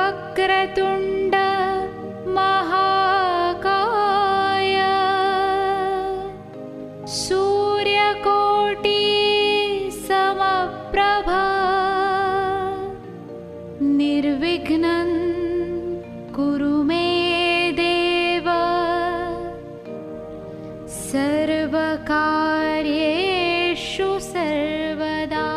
वक्रतुण्ड महाकाय सूर्यकोटि समप्रभा निर्विघ्नं कुरु मे देव सर्वकार्येषु सर्वदा।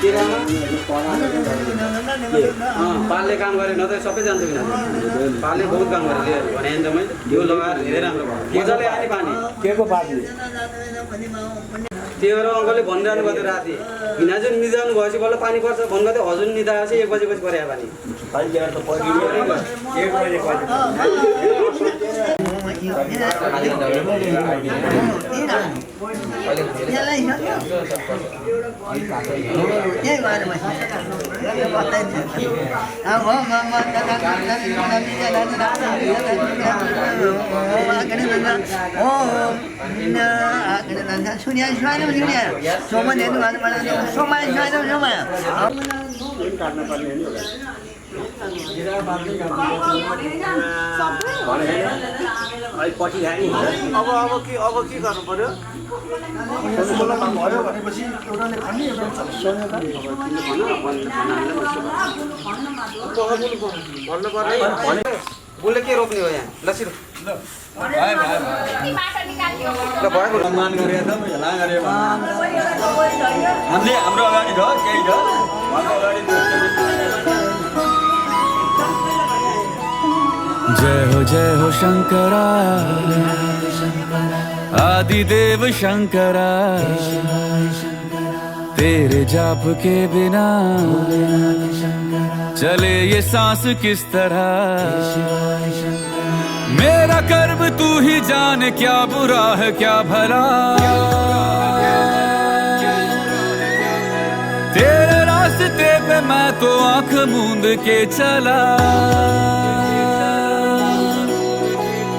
किरामा पालले काम गरे न त सबै जान्थ्यो किन पालले बहुत काम गरे भने त मैले यो लगाएर धेरै राम्रो भयो मजाले आयो पानी केको पानी त्यो र अङ्कलले भनिरहनु भयो राति हिनाजुन निदाउनु भएपछि बल्ल पानी पर्छ भन्नुभयो हजुर निदाएपछि 1 बजेपछि परे पानी पानी ल्याएर त पर्यो 1 बजे पछि खाने अब के गर्नु पर्यो भयो भनेपछि एउटाले खाने एउटा भन्नु पर्ने बोले के रोप्ने हो यहाँ ल छिटो हाम्रो अगाडि छ केही छ जय हो शंकरा आदिदेव शंकरा तेरे जाप के बिना चले ये सांस किस तरह मेरा कर्म तू ही जाने क्या बुरा है क्या भला तेरे रास्ते पे मैं तो आंख मूंद के चला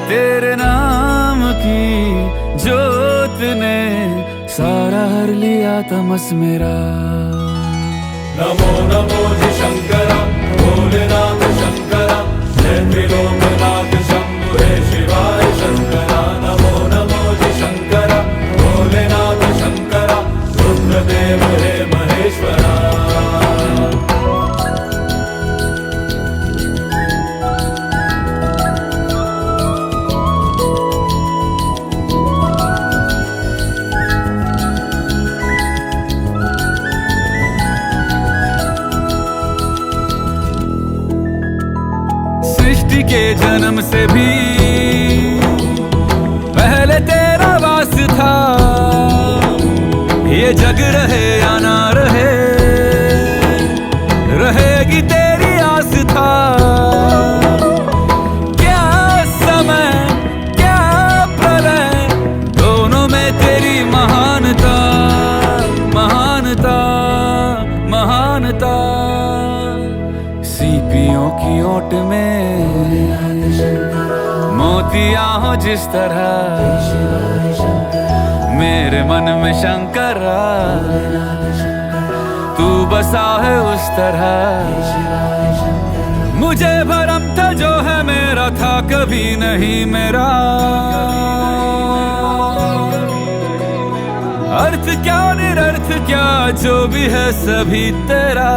तेरे नाम की जोत ने सारा हर लिया तमस मेरा नमो नमो जी शंकरा भोलेनाथ शंकरा जय त्रिलोकनाथ शंभु हे शिवाय शंकरा नमो नमो जी शंकरा भोलेनाथ शंकरा रुद्रदेव हे महेश्वरा के जन्म से भी पहले तेरा वास था ये जग रहे या ना रहे रहेगी तेरी आस था क्या समय क्या प्रलय दोनों में तेरी महानता महानता महानता सीपियों की ओट में मोतिया हो जिस तरह मेरे मन में शंकरा तू बसा है उस तरह मुझे भरम था जो है मेरा था कभी नहीं मेरा अर्थ क्या निरर्थ क्या जो भी है सभी तेरा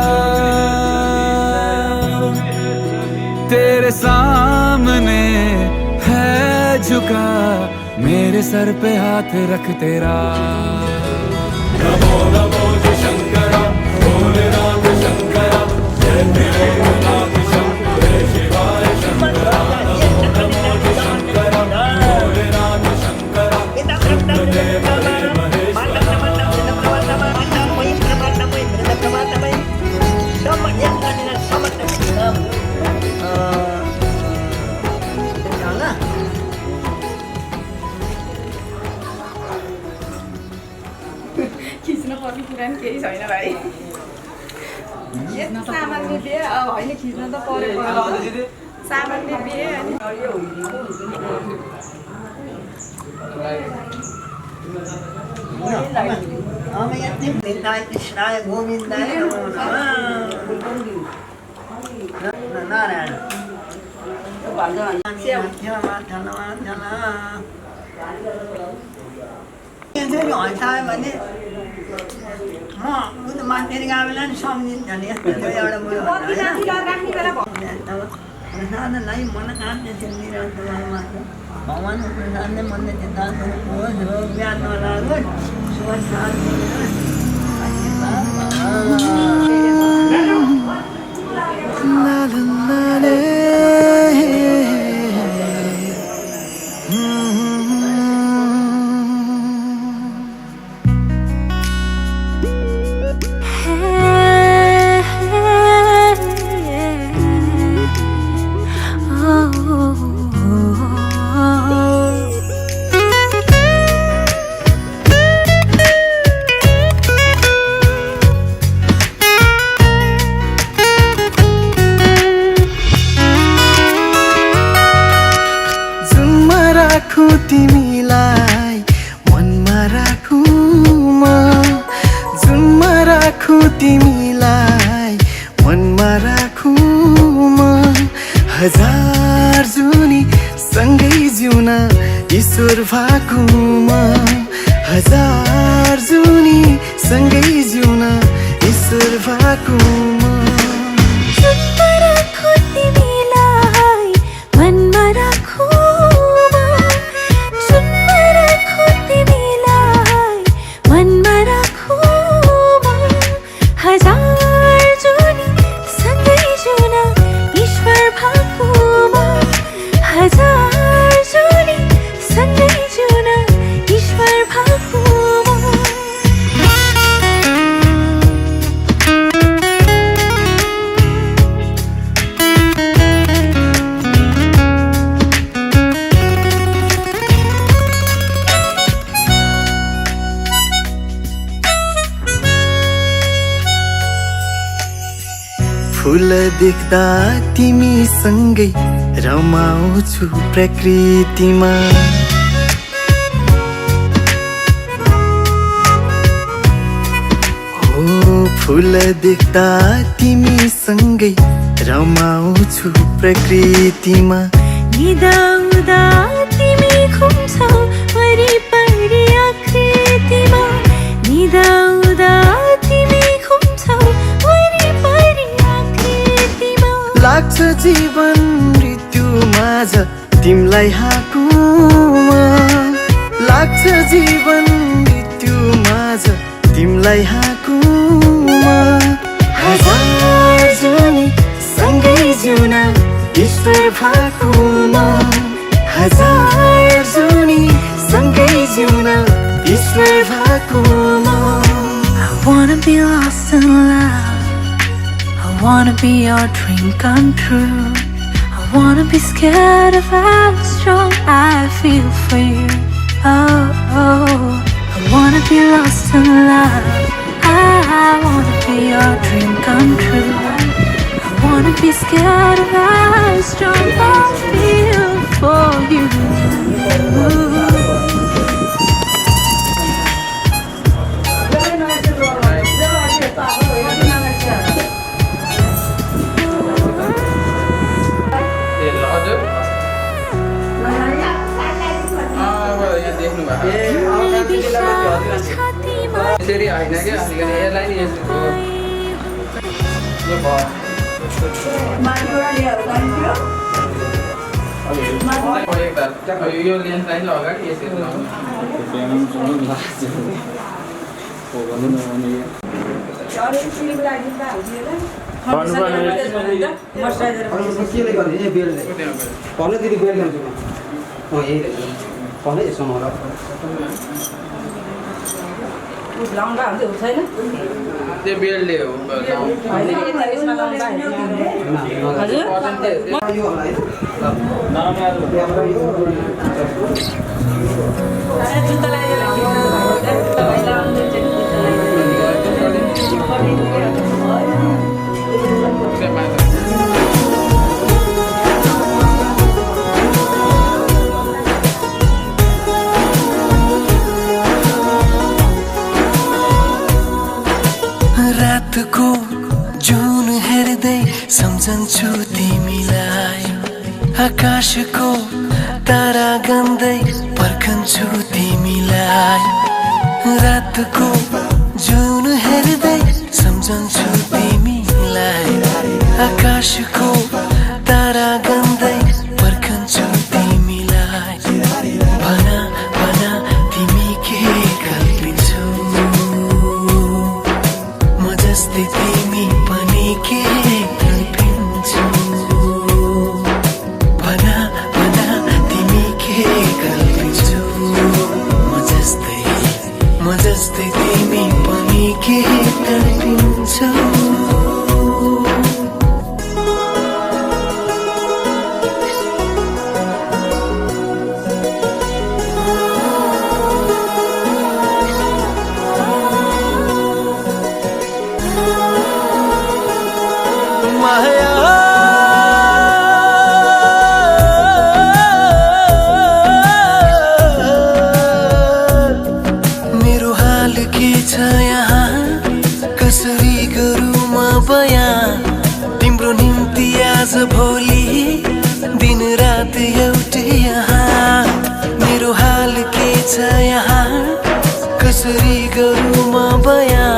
तेरे सामने है झुका मेरे सर पे हाथ रख तेरा नमो नमो जी शंकरा भोलेनाथ शंकरा जय त्रिलोकनाथ शंभु हे शिवाय शंकरा नमो नमो जी शंकरा भोलेनाथ शंकरा रुद्रदेव हे महेश्वरा खिच्न पर्ने कुरा नि केही छैन भाइ सामानले दिए होइन खिच्न त परेको सामानले दिए अनि कृष्णाय गोविन्दाय नारायण हल्सायो भने म उता मान्छेले गएको बेला नि सम्झिन्छ नि यस्तो एउटा बुढो प्रसादलाई मनोकामना सिद्धिरहन्छ भगवान्को प्रसादले मनले चिन्ता होस् रोग व्याध नलागोस् शुभ शान्ति जुन ईश्वर भएको म मनमा राखो तिमीलाई मनमा राखो मनमा राखो तिमीलाई मनमा राखो हजार जुनी सँगै जुन ईश्वर भएको हजार जुनी सँगै जुन ईश्वर भएको फूल देख्दा तिमीसँगै रमाउँछु प्रकृतिमा हो फूल देख्दा तिमीसँगै रमाउँछु प्रकृतिमा निदाउँदा तिमी घुम्छौ वरिपरि आकृतिमा निदाउँदा तिमी घुम्छौ वरिपरि आकृतिमा लाग्छ जीवन मृत्यु माझ तिमलाई हाकुमा लाग्छ जीवन मृत्यु माझ तिमलाई हाकुमा हजार जुनी सँगै जिउन ईश्वर भएको म हजार जुनी सँगै जिउन ईश्वर भएको म I wanna be lost in love I wanna be your dream come true I wanna be scared of how strong I feel for you oh, oh. I wanna be lost in love I wanna be your dream come true I wanna be scared of how strong I feel for you यसरी होइन क्या अलिकति यसलाई नि यस्तो यो लेन्सलाई चाहिँ अगाडि यसरी भन्नु दिदी बेल ल्याउँछु म यही भन्दै यसो मलाई त्यो बेलले हो रातको जुन हेर्दै सम्झन्छु तिमीलाई आकाशको तारा गन्दै पर्खन्छु तिमीलाई रातको जुन हेर्दै सम्झन्छु तिमीलाई आकाशको तारा गन्दै पर्खन्छु तिमीलाई भना भना तिमी के कल्पिन्छौ म जस्तै तिमी पनि के कल्पिन्छौ भना भना तिमी के कल्पिन्छौ म जस्तै तिमी पनि के कल्पिन्छौ मेरो हाल के छ यहाँ कसरी गरौँ म बयाँ तिम्रो निम्ति आज भोलि दिन रात एउटै यहाँ मेरो हाल के छ यहाँ कसरी गरौँ म बयाँ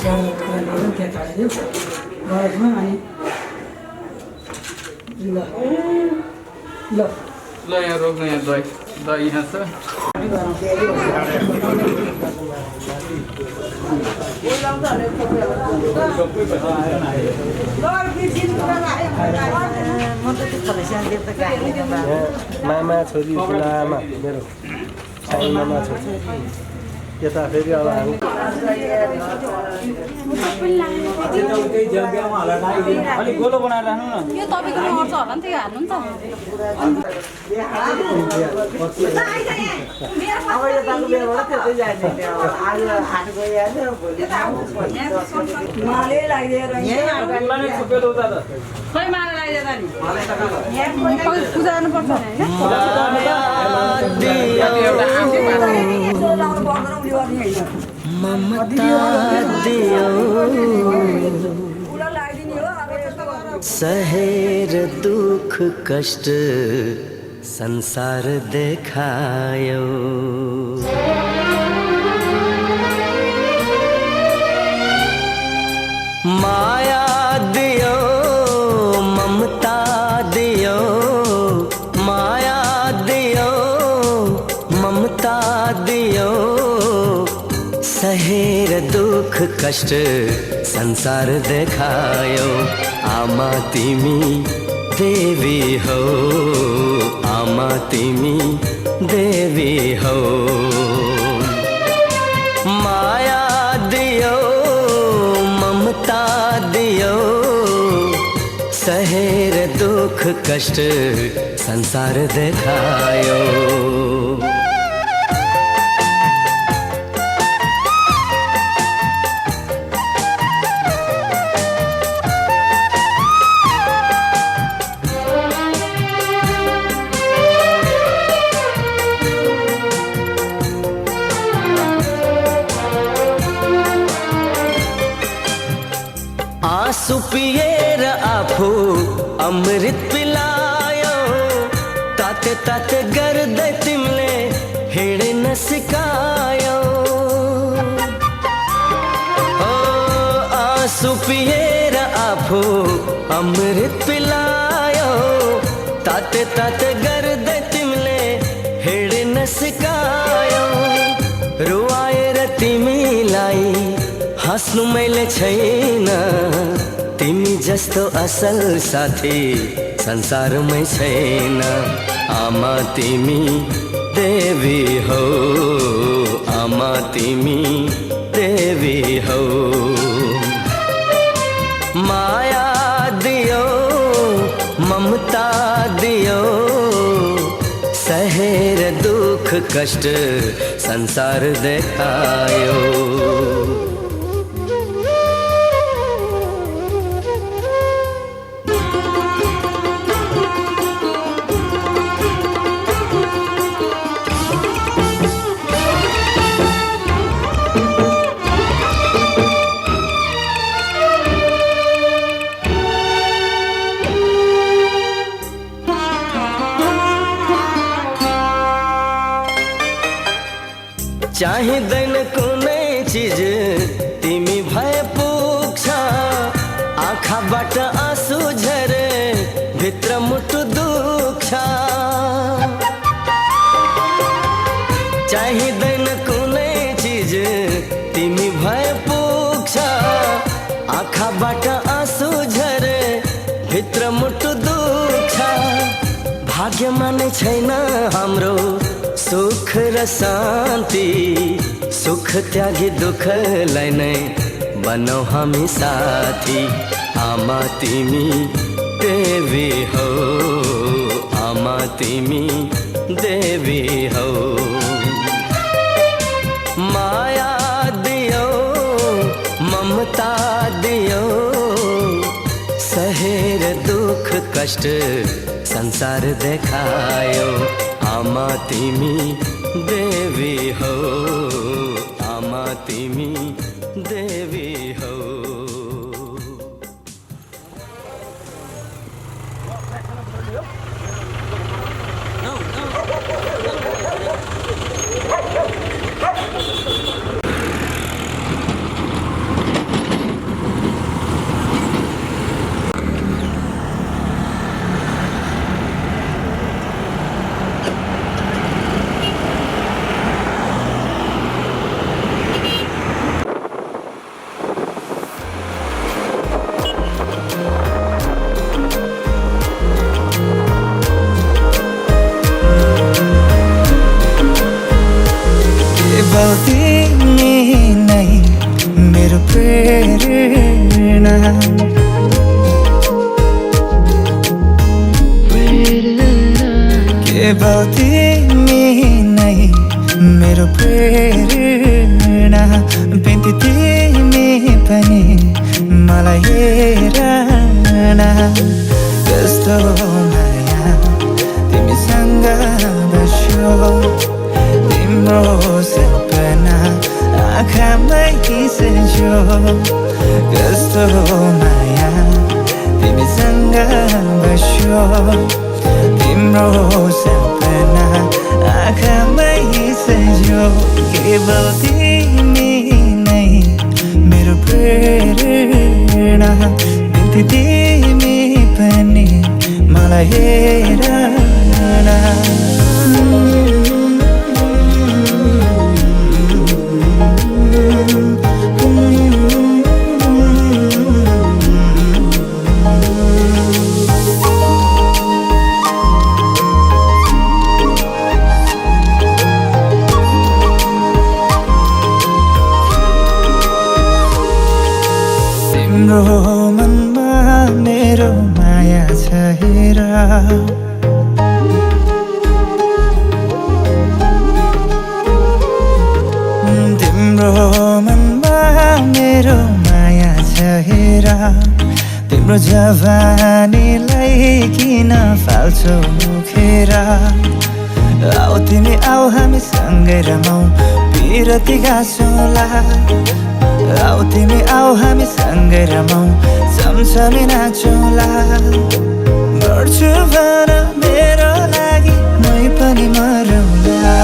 स्याहार्ने कुराहरू पनि त्यहाँ काटिदिउँ गराइदिउँ अनि ल ल ल यहाँ रोक्नु यहाँ दही दही यहाँ छ मामा छोरी आमा मेरो सानो मामा छोरी यता फेरि अब हामी अलिक गोलो बनाएर राख्नु न यो तपाईँको मर्छ होला नि त्यो हाल्नु नि त अब यताको बेलाबाट त्यतै जाने आज हाट गइहाल्यो भोलि माले लगाइदिएर खै माला लगाइदिएर नि पूजा गर्नुपर्छ ममता दियो सहेर दुख कष्ट संसार देखायो माया दियो ममता दियो माया दियो ममता दियो सहेर दुख कष्ट संसार देखायो आमा तिमी देवी हो आमा तिमी देवी हो माया दियो ममता दियो सहेर दुख कष्ट संसार देखायो आँसु पिएर आफू अमृत पिलायो ताते ताते गर्दै तिमीले हिँड्न सिकायो ओ आँसु पिएर आफू अमृत पिलायो ताते ताते गर्दै तिमीले हिँड्न सिकायो रुवाएर तिमीलाई हाँस्नु मैले छैन तिमी जस्तो असल साथी संसारमै छैन आमा तिमी देवी हो आमा तिमी देवी हो माया दियो ममता दियो सहेर दुख कष्ट संसार देखायो चाहिँदैन कुनै चिज तिमी भए पुग्छ आँखाबाट आँसु झरे भित्र मुटु दुख्छ चाहिँदैन कुनै चिज तिमी भए पुग्छ आँखाबाट आँसु झरे भित्र मुटु दुख्छ भाग्यमा नै छैन हाम्रो सुख र शान्ति सुख त्यागी दुःखलाई नै बनौ हामी साथी आमा तिमी देवी हो आमा तिमी देवी हो माया दियो ममता दियो सहेर दुख कष्ट संसार देखायो आमा तिमी देवी हो आमा तिमी देवी हो केवल तिमी नै मेरो प्रेरणा बिन्ती तिमी पनि मलाई हेर न कस्तो माया तिमीसँग बस्यो तिम्रो सपना आँखामै सज्यो कस्तो माया तिमीसँग बस्यो तिम्रो सपना आँखामै सज्यो केवल तिमी नै मेरो प्रेरणा बिन्ती तिमी पनि मलाई हेर न तिम्रो मनमा मेरो माया छ हेर तिम्रो मनमा मेरो माया छ हेर तिम्रो जवानीलाई किन फाल्छौ मुखेर आऊ तिमी आऊ हामी सँगै रमाऊ पिरती गाँसौँला आऊ तिमी आऊ हामी सँगै रमाऊ सँगसँगै नाचौँला गर्छु भन मेरो लागि मै पनि मरौँला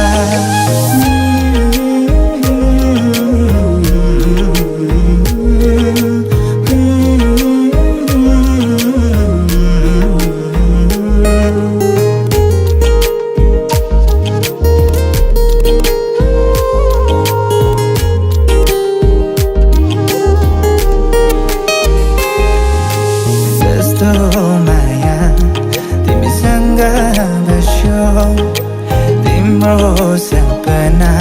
माया तिमीसँग बस्यो तिम्रो सपना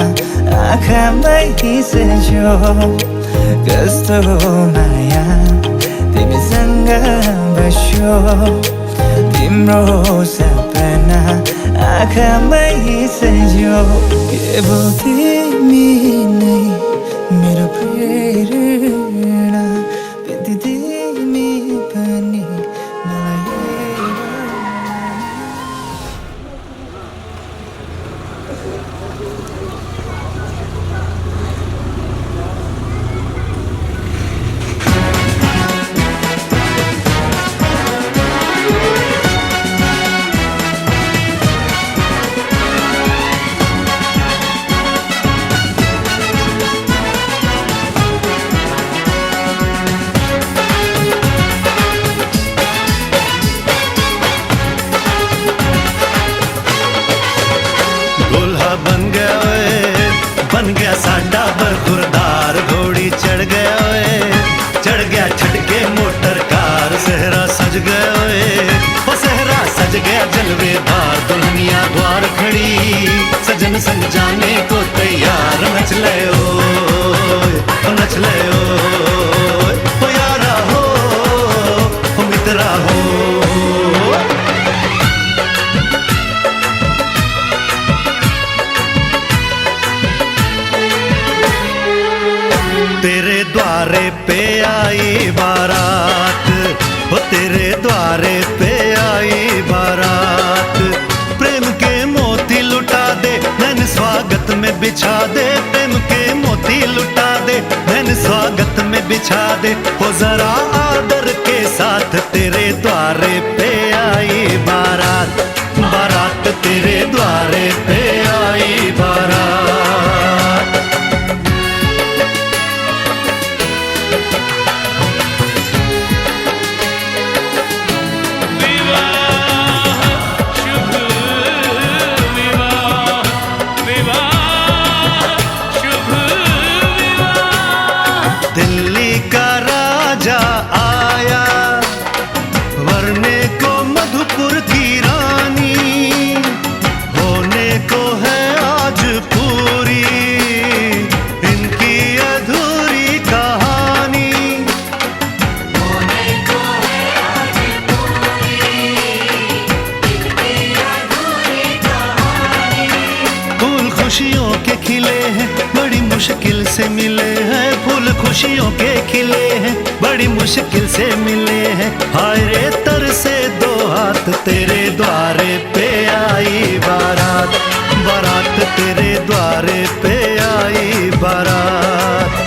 आँखामै सज्यो कस्तो माया तिमीसँग बस्यो तिम्रो सपना आँखामै सज्यो केवल तिमी नै मेरो प्रेरणा बिन्ती तिमी पनि बन गया साडा बरखुरदार घोड़ी चढ़ गया ओए चढ़ गया छटके मोटर कार सहरा सज गया ओए वो सहरा सज गया जलवे बार दुल्हनिया द्वार खड़ी सजन संग जाने को तैयार नच ले नच ले ओ यारा हो मित्रा हो तेरे द्वारे पे आई बारात वो तेरे द्वारे पे आई बारात प्रेम के मोती लुटा दे नैन स्वागत में बिछा दे प्रेम के मोती लुटा दे नैन स्वागत में बिछा दे वो जरा आदर के साथ तेरे द्वारे पे आई बारात बारात तेरे द्वारे पे आई बारात दिल्ली का राजा आया वरने से मिले हैं, फूल खुशियों के खिले हैं, बड़ी मुश्किल से मिले हैं। हाय रे तरसे दो हाथ, तेरे द्वारे पे आई बारात, बारात तेरे द्वारे पे आई बारात।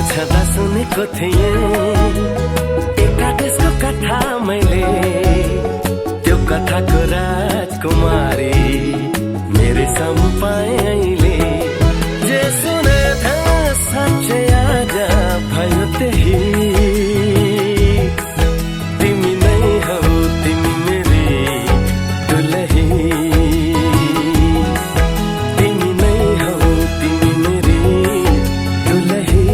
छँदा सुनेको थिएँ एकादेशको कथा मैले, त्यो कथाको राजकुमारी मेरै सामु पाएँ अहिले। जे सुने था साँच्चै आज भयो त्यही, तिमी नै हौ तिमी मेरी दुलही, तिमी नै हौ तिमी मेरी दुलही।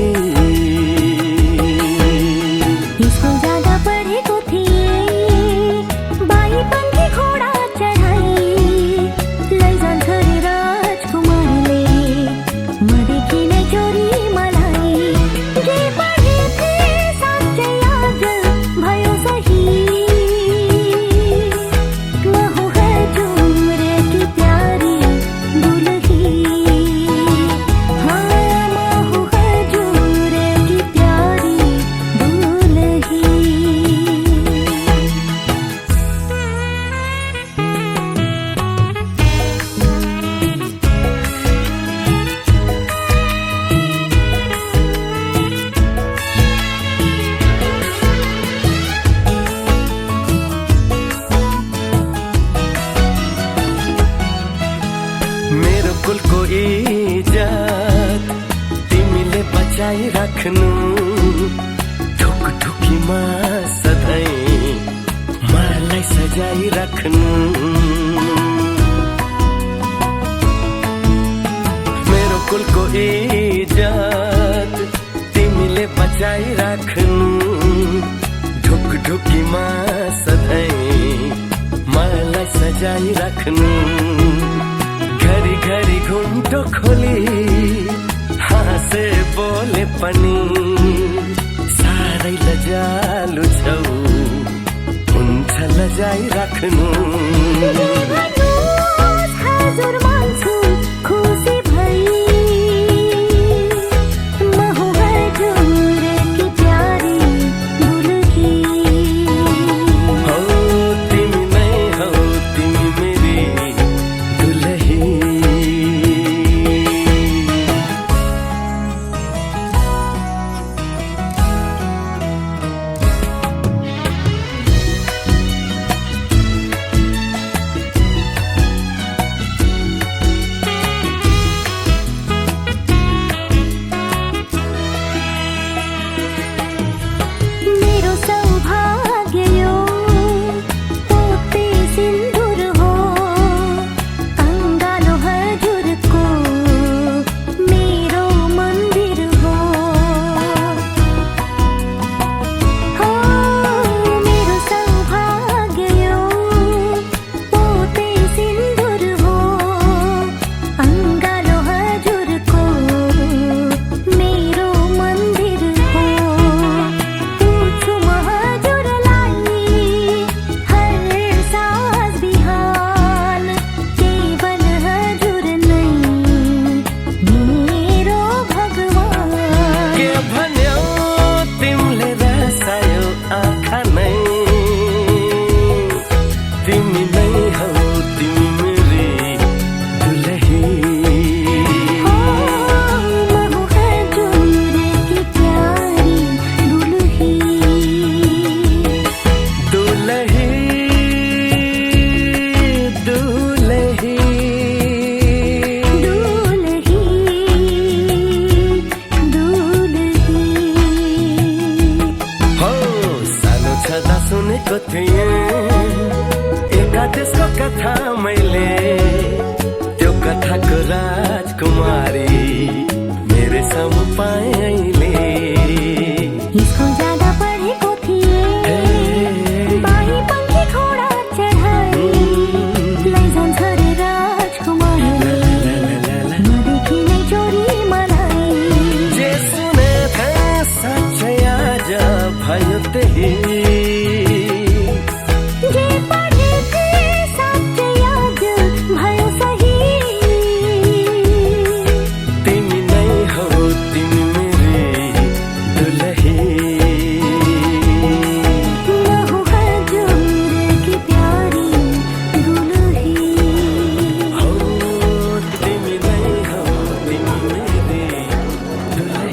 स्कूल जाँदा पढेको थिएँ, बाई पंखी घोडा चढाई, लैजान्छ रे राजकुमारले, मदेखि नै चोरी मलाई। जे पढे थिएँ साँच्चै आज भयो सही, म हूँ हजुर की प्यारी दुलही, हाँ म हूँ हजुर की प्यारी दुलही। मेरो कुलको इज्जत तिमीले बचाइ राख्नु, ढुकढुकीमा सधैँ मलाई सजाइ राख्नु। मेरो कुलको इज्जत तिमीले बचाइ राख्नु, ढुकढुकीमा सधैँ मलाई सजाइ राख्नु। घरी घरी घुम्टो खोली हाँसे बोले पनि साह्रै लजालु छौ, हुन्छ लजाइ राख्नु। हजुर मान्छु खुसी भई, म हूँ हजुर की प्यारी दुलही, हौ तिमी नै हौ तिमी मेरी दुलही। त्यसको कथा मैले त्यो कथाको राजकुमारी मेरो सामु पाएँ अहिले स्कुल जाँदा पढेको थिएँ बाही पंखी घोडा चढाए लैजान्छ रे राजकुमारी नदेखि नै चोरी मलाई जे सुने थिएँ साँच्चै आज भयो त्यही जे पढेको साँच्चै आज भयो सही तिमी नै हौ तिमी मेरी दुलही लहु हजुर की प्यारी दुलही हौ तिमी नै हौ तिमी मेरी दुलही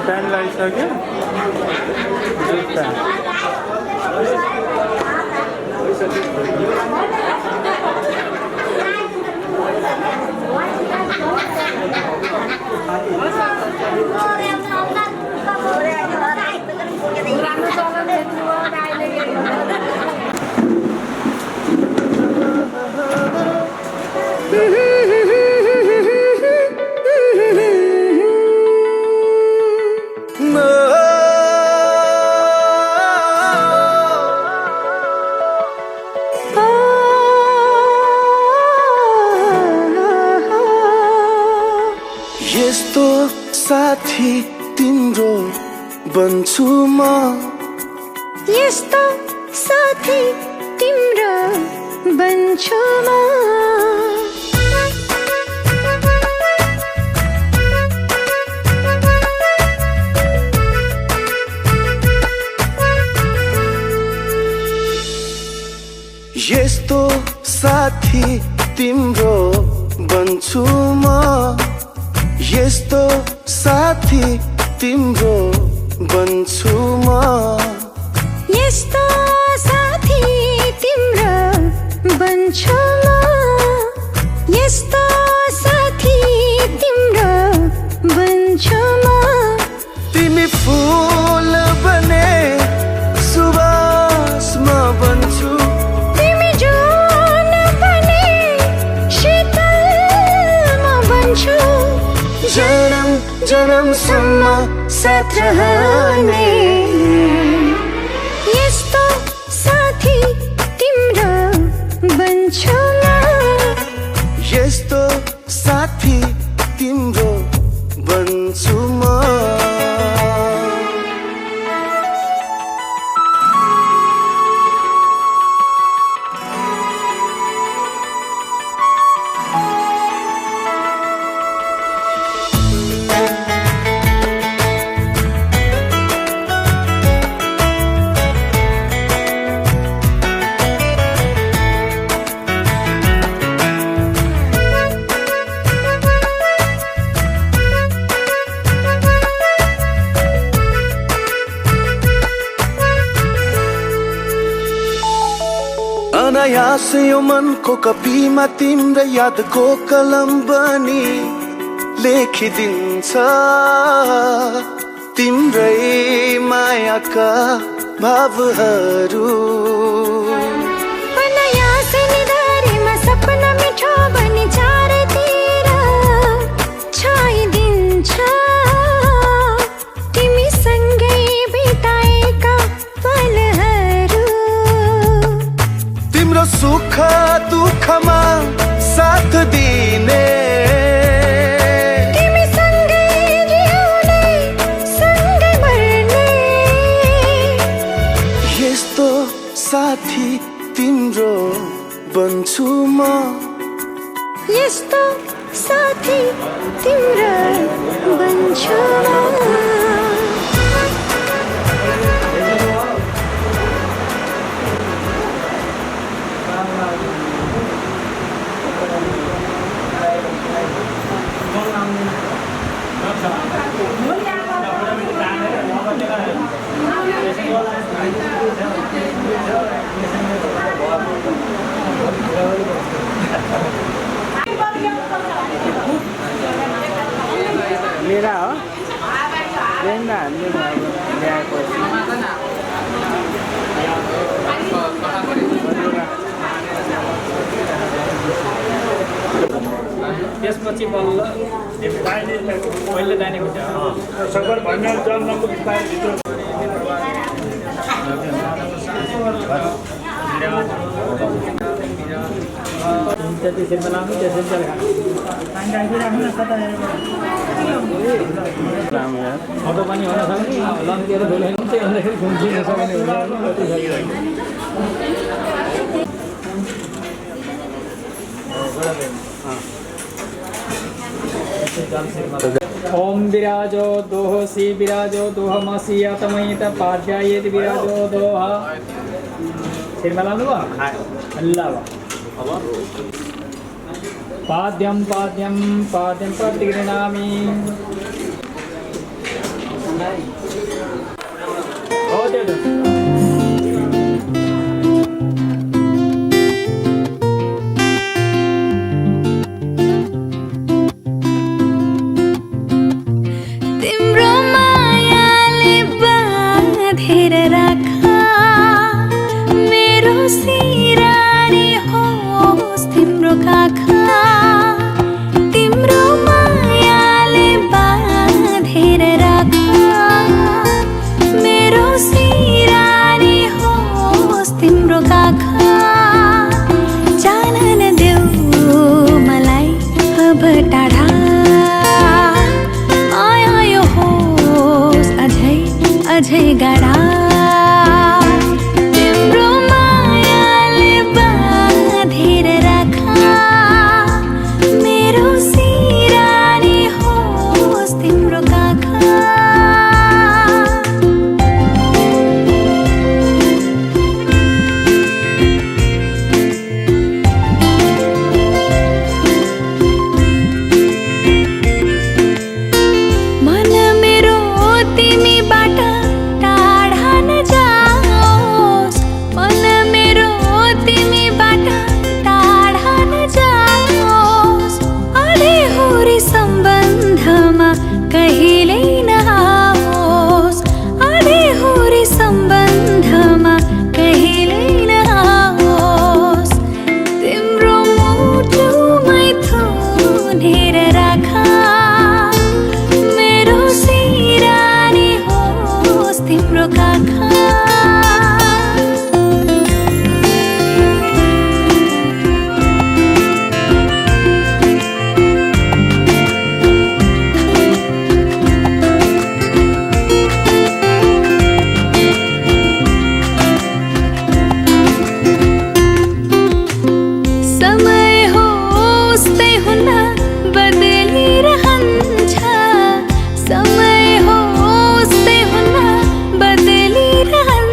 टाइम लागिसक्यो यस्तो साथी तिम्रो बन्छु म यस्तो साथी तिम्रो बन्छु म यस्तो साथी तिम्रो बन्छु म यस्तो साथी तिम्रो बन्छु म यस्तो साथी तिम्रो बन्छु म यस्तो साथी तिम्रो बन्छु म तिमी फूल बने सुवास म बन्छु तिमी जुन बने शीतल म बन्छु जन्म जन्मसम्म साथ रहने यस्तो साथी तिम्रो बन्छु म यस्तो साथी तिम्रो बन्छु म अनायास यो मनको कपीमा तिम्रो यादको कलम बनी लेखिदिन्छ तिम्रै मायाका भावहरू। अनायास निधारमा सपना मिठो बनी चारैतिर छाइदिन्छ तिमी सँगै बिताएका पलहरू। तिम्रो सुख दुःखमा साथ दिने तिमी सँगै जिउने सँगै मर्ने यस्तो साथी तिम्रो बन्छु म। यस्तो साथी तिम्रो बन्छु म। मेरा हो ट्रेन हामीले ल्याएको त्यसपछि बल्ल पहिले जाने हुन्छ सबै भन्ने जन्मको भित्र त्यसमा लानु त्यसै फोटो पनि हुन सक्ने लम्केर धुलाइ हुन्छ भन्दाखेरि घुम्छिन सक्ने ओम विराजो दोह सी विराजो दोह मसी तमयित पाध्यायेति विराजो दोह सिरमा लानु भयो अल्लाह पाद्यम पाद्यम पाद्यम प्रतिगृह्णामि। हो त्यो तिम्रो मायाले बाँधेर राखा मेरो सिरानी होस् तिम्रो काखा। तिम्रो मायाले बाँधेर राखा मेरो सिरानी होस् तिम्रो काखा। जान नदेऊ मलाई अब टाढा अझै गाढा। तिम्रो मायाले बाँधेर राखा मेरो सिरानी होस् तिम्रो काखा। मन मेरो तिमीबाट टाढा नजाओस्, मन मेरो तिमीबाट टाढा नजाओस्। अधेहुरी सम्बन्धमा कहिल्यै नआओस्, अधेहुरी सम्बन्धमा कहिल्यै नआओस्। तिम्रो मुटुमै थुनेर राखा मेरो सिरानी होस् तिम्रो काखा। समय होस् त्यही हुन्न बदलिरहन्छ, समय होस् त्यही हुन्न बदलिरहन्छ।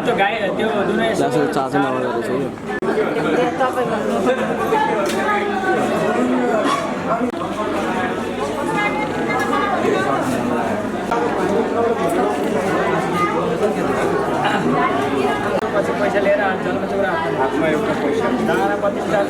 त्यो गाई त्यो दुनै चार्ज नगरेको छु पछि पैसा लिएर जन्मचौरा हातमा एउटा पैसा दाना प्रतिष्ठा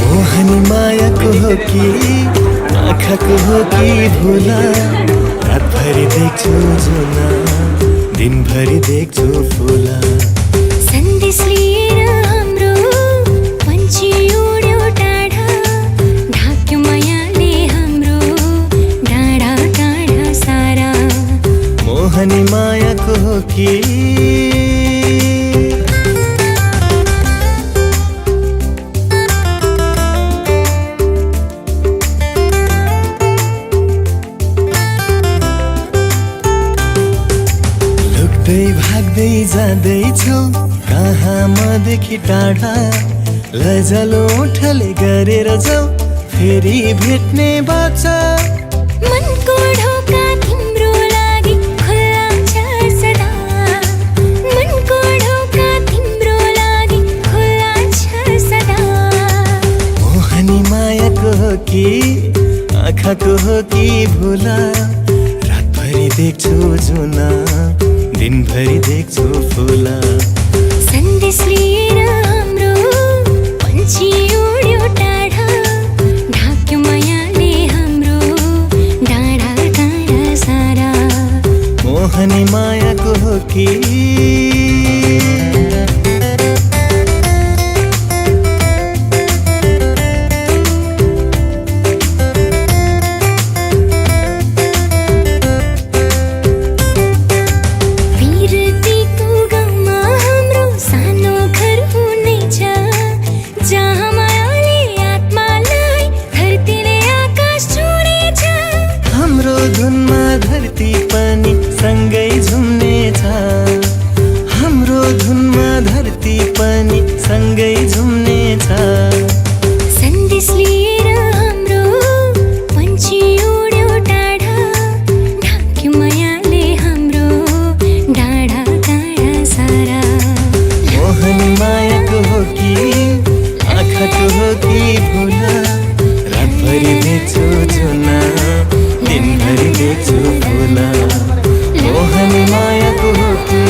मोहनी मायाको हो कि आँखाको हो कि भुला रातभरि देख्छु जुना दिनभरि देख्छु फुला सन्देश लिएर हाम्रो पन्छी उड्यो टाढा ढाक्यो मायाले हाम्रो डाँडा डाँडा सारा मोहनी मायाको हो कि भाग्दै जाँदैछौ कहाँ मदेखि टाढा लैजालो उठले गरेर जाऊ फेरि भेट्ने बाचा मनको ढोका तिम्रो लागि खुल्ला छ सदा मनको ढोका तिम्रो लागि खुल्ला छ सदा मोहनी मायाको हो कि आँखाको हो कि भुला रातभरि देख्छु जुना दिनभरि देख्छु फुला सन्देश लिएर हाम्रो पन्छी उड्यो टाढा ढाक्यो मायाले हाम्रो डाँडा डाँडा सारा मोहनी मायाको हो कि सँगै झुम्ने छ हाम्रो धुनमा धरती पनि सँगै झुम्ने छ सन्देश लिएर हाम्रो पन्छी उड्यो टाढा ढाक्यो मायाले हाम्रो डाँडा डाँडा सारा मोहनी मायाको हो कि आँखाको हो कि भुला रातभरि देख्छु जुना दिनभरि देख्छु फुला मोहनी मायाको हो कि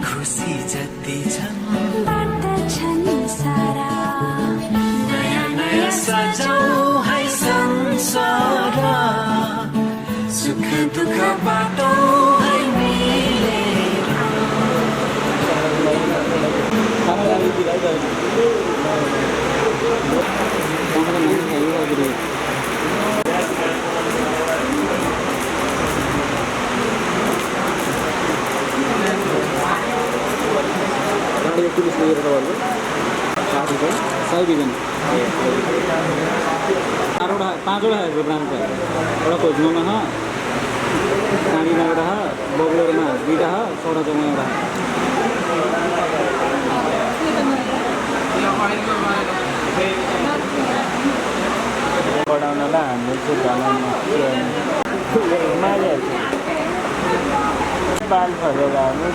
खुसी जति छन् बाँड्दछन् सारा जाऊ है संसार सुख दुःख बाटो है मिलेर पाँचवटा ब्रान्च छ एउटा खोज्नुमा छ काँडीमा एउटा छ बगलोरमा दुईवटा छ सौरा चौमा एउटा बढाउनलाई हाम्रो चाहिँ माले बाल फरेर हाम्रो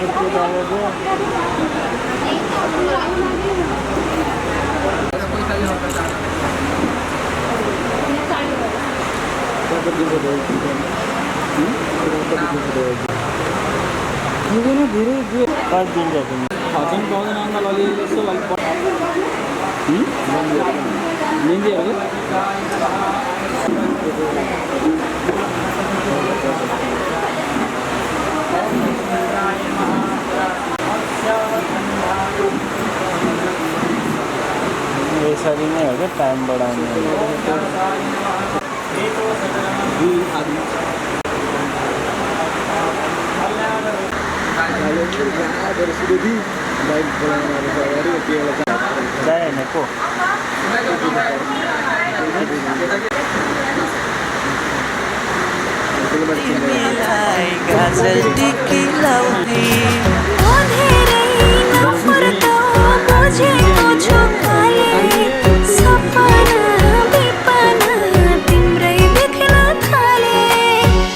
धेरै कति दिन्छ खर्चन पाउँदैन अङ्कल अलिअलि यसो मेहन्दीहरू यसरी नै हो क्या टाइम बढाउने को तिमीलाई गाजल टिकी लाउने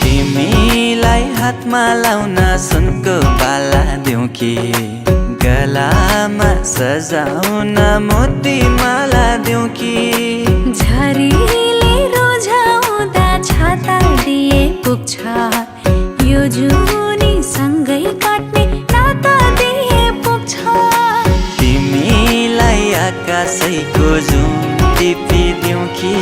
तिमीलाई हातमा लाउन सुनको बाला दिउँ कि गलामा सजाउन मोती माला दिउँ कि झरीले रोजाउँदा छाता दिए पुग्छ यो जुनी सँगै काट्ने नाता दिए पुग्छ तिमीलाई आकाशैको जुन टिपिदिउँ कि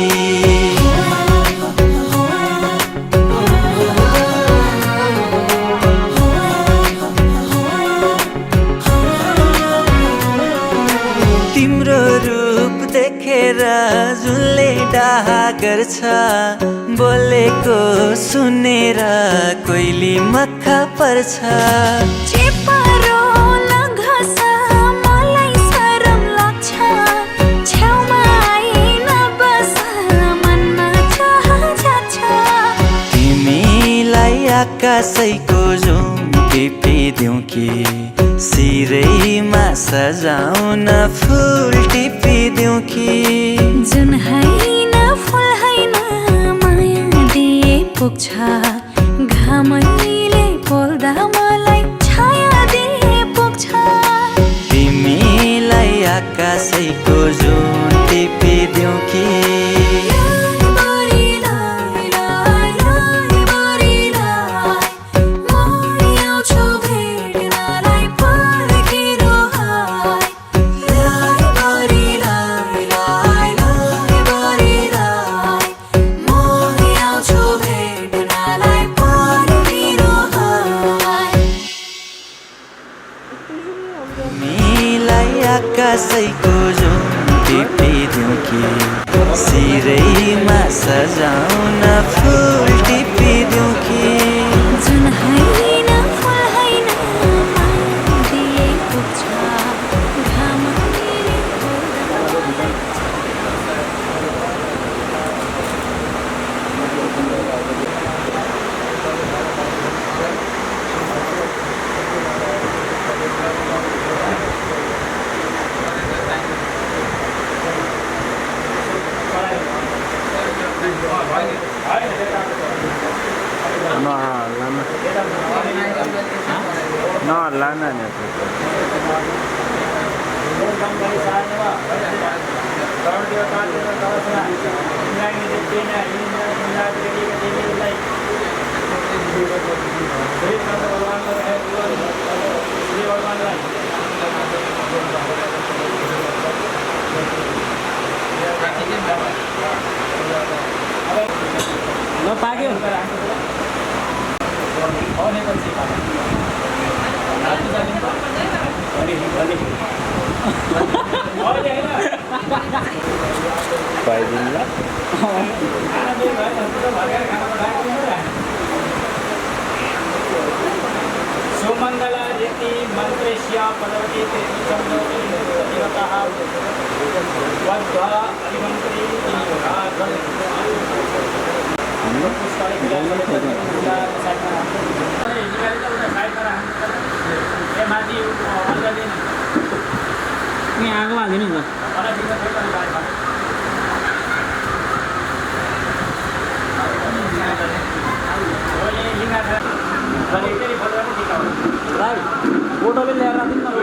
तिम्रो रूप देखेर जुनले डाहा गर्छ बोलेको सुनेर कोइली मक्खा पर्छ चेपारो नघस मलाई शरम लाग्छ छेउमा आइन बस मनमा चाह जान्छ तिमीलाई आकाशैको जुन टिपिदिउँ कि सिरैमा सजाउन फुल टिपिदिउँ कि जुन हैन फुल हैन माया दिए पुग्छ घामैले पोल्दा मलाई छाया दिए पुग्छ तिमीलाई आकाशैको जुन टिपिदिउँ कि आकाशैको जुन टिपिदिउँ कि सिरैमा सजाउन फुल टिपिदिउँ कि जुन हैन फुल हैन माया दिए पुग्छ घामैले पोल्दा पाक्यो सुमंगला रीति मंत्रेश्य पदवती देवता वद्वा अभिमंत्री ini aku lagi nih enggak bottle ल्याएर राख्दिनु न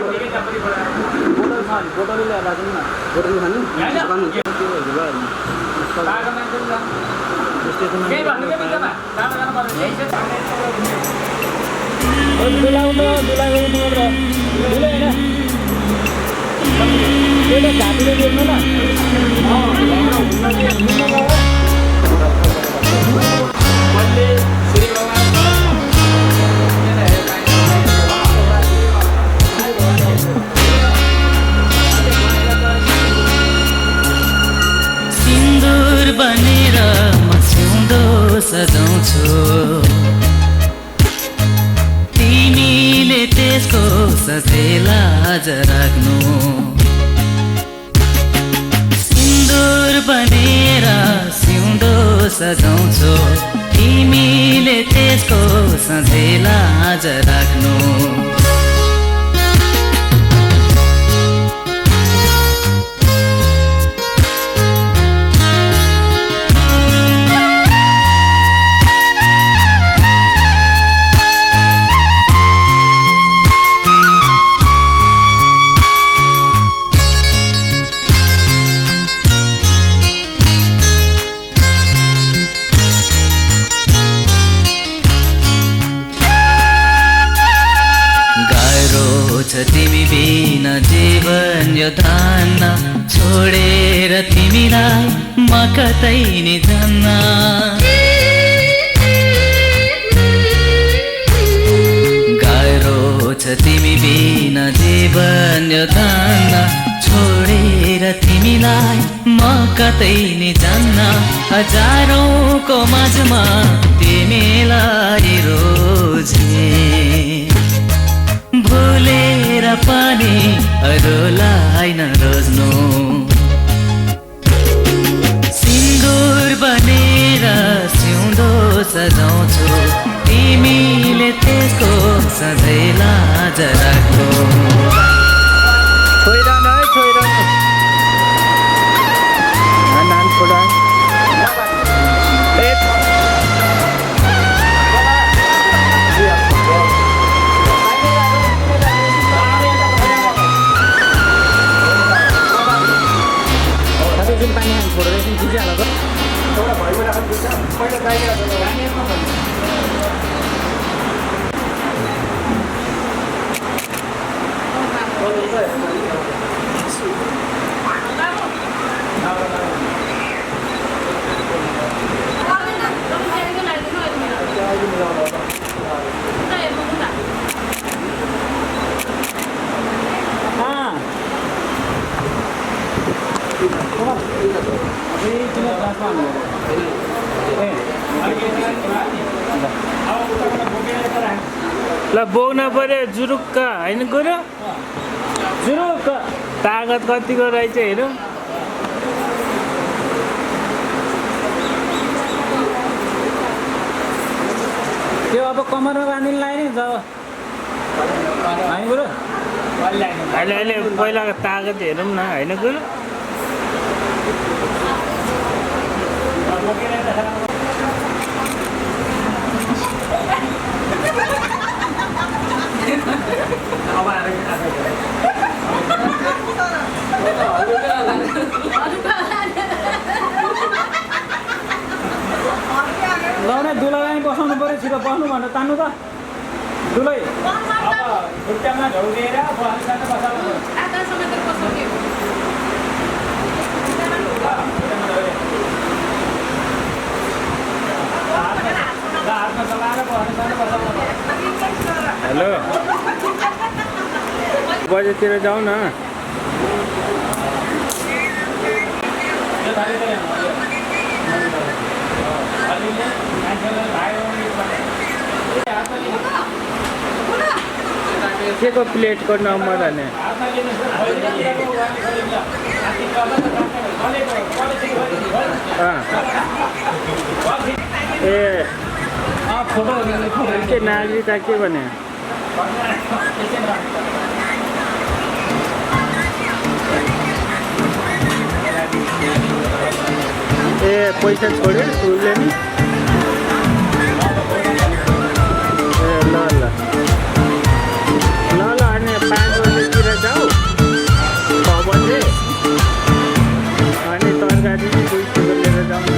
बोटल ल्याएर राख्दिनु न बोटल खानु घाँटीले देख्नु न सिन्दुर बनेर म सिउँदो सजाउँछु तिमीले त्यसको सधैँ लाज राख्नु सिन्दुर बनेर सिउँदो सजाउँछु तिमीले त्यसको सधैँ लाज राख्नु तिमी बिना जीवन यो धान्न छोडेर तिमीलाई म कतै नि जान्न गाह्रो छ तिमी बिना जीवन यो धान्न छोडेर तिमीलाई म कतै नि जान्न हजारौंको माझमा तिमीलाई रोजे भुलेर पनि अरूलाई नरोज्नु सिन्दुर बनेर सिउँदो सजाउँछु तिमीले त्यसको सधैँ लाज राख्नु ल बोक्न पर्यो जुरुक्क होइन गुरु जुरुक्क तागत कतिको रहेछ हेरौँ त्यो अब कमरमा बाँधिनु लाग्ने जब होइन गुरु अहिले पहिलाको तागत हेरौँ न होइन गुरु लाउने दुलालाई बसाउनु पर्यो छिटो बस्नु भनेर तान्नु त दुलै अब खुट्टामा झौलिएर बस्नु बसाउनु बजेतिर जाउँ न। के को प्लेटको नम्बर हाल्ने? ए के नागरिकता के भने? ए पैसा छोड्यो उसले नि? ए ल ल ल ल अनि 5 बजेतिर जाऊ 6 बजे अनि तरकारी 2 किलो लिएर जाऊ न।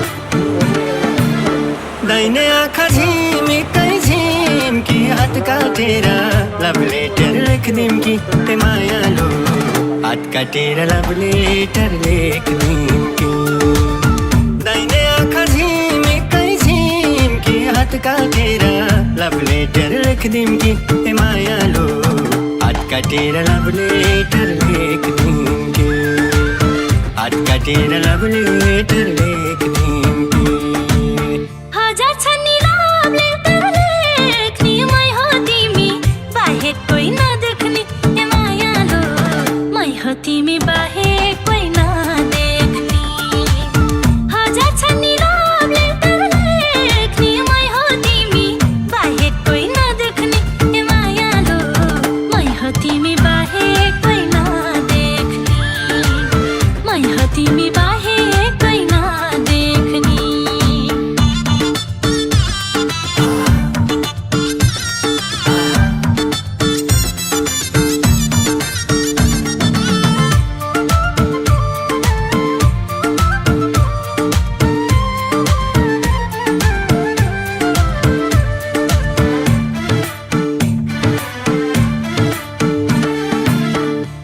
दाहिने आँखा झिमेकै झिम्की हात काटेर लभ लेटर लेख्दिम कि ए मायालु हात काटेर लभ लेटर लेख्दिम कि दाहिने आँखा झिमेकै झिम्की हात काटेर लभ लेटर लेख्दिम कि ए मायालु हात काटेर लभ लेटर लेख्दिम कि हात काटेर लभ लेटर लेख्दिम कि हजार छन् लभ लेटर लेख्ने मै हो तिमी बाहेक कोही नदेख्ने ए मायालु मै हो तिमी बाहेक कोही नदेख्ने हजार छन् लभ लेटर लेख्ने मै हो तिमी बाहेक कोही नदेख्ने ए मायालु मै हो तिमी बाहेक कोही नदेख्ने मै हो तिमी बाहेक कोही नदेख्ने।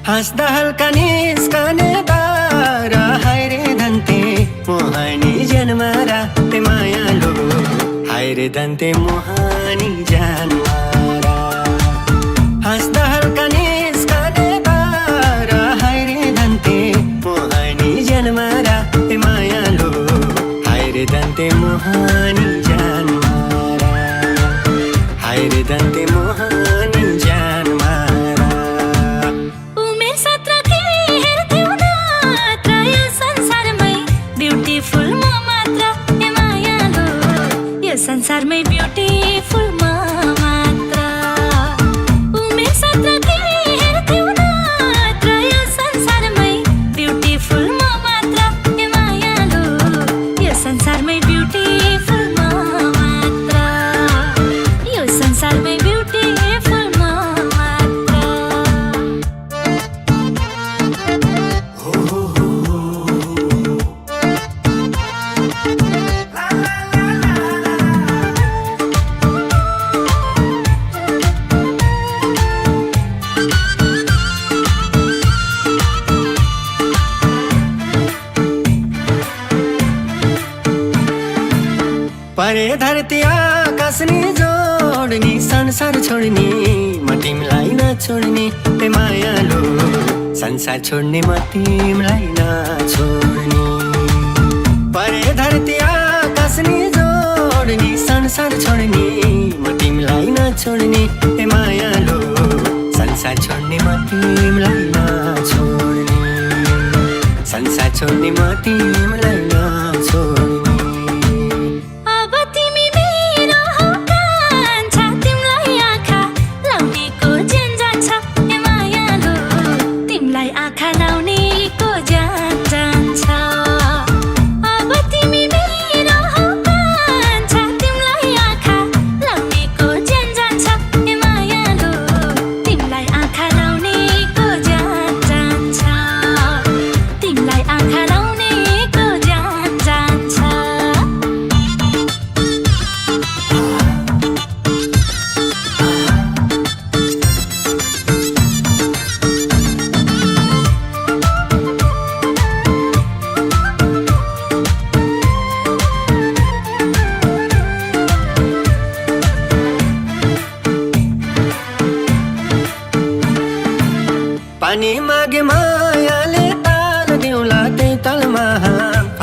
हाँस्दा हल्का निस्कने बार हाय रे धन्ते मोहानी जनमारा ते मायालु हाय रे धन्ते मोहानी जनमारा हाँस्दा हल्का निस्कने बार हाय रे धन्ते मोहानी जनमारा ते मायालु हाय रे धन्ते मोहानी जनमारा हाय रे धन्ते मोहानी जनमारा उमेर 17 के हेर्थ्यौ नात्र यो संसारमै ब्युटिफुल म मात्र ए मायालु यो संसारमै ब्युटिफुल म मात्र उमेर 17 के हेर्थ्यौ नात्र यो संसारमै ब्युटिफुल म मात्र ए मायालु यो संसारमै ब्युटिफुल म मात्र यो संसारमै ब्युटिफुल म मात्र। परे धरती आकाश नि जोड्ने संसार छोड्ने म तिमीलाई नछोड्ने ए मायालु संसार छोड्ने म तिमीलाई नछोड्ने परे धरती आकाश नि जोड्ने संसार छोड्ने म तिमीलाई नछोड्ने ए मायालु संसार छोड्ने म तिमीलाई नछोड्ने संसार छोड्ने म तिमीलाई नछोड्ने अब तिमी मेरो हो कान्छा तिमीलाई आँखा लाउनेको ज्यान जान्छ ए मायालु तिमीलाई आँखा लाउनेको ज्यान जान्छ अब तिमी मेरो हो कान्छा तिमीलाई आँखा लाउनेको ज्यान जान्छ ए मायालु तिमीलाई आँखा लाउनेको ज्यान जान्छ तिमीलाई आँखा लाउनेको ज्यान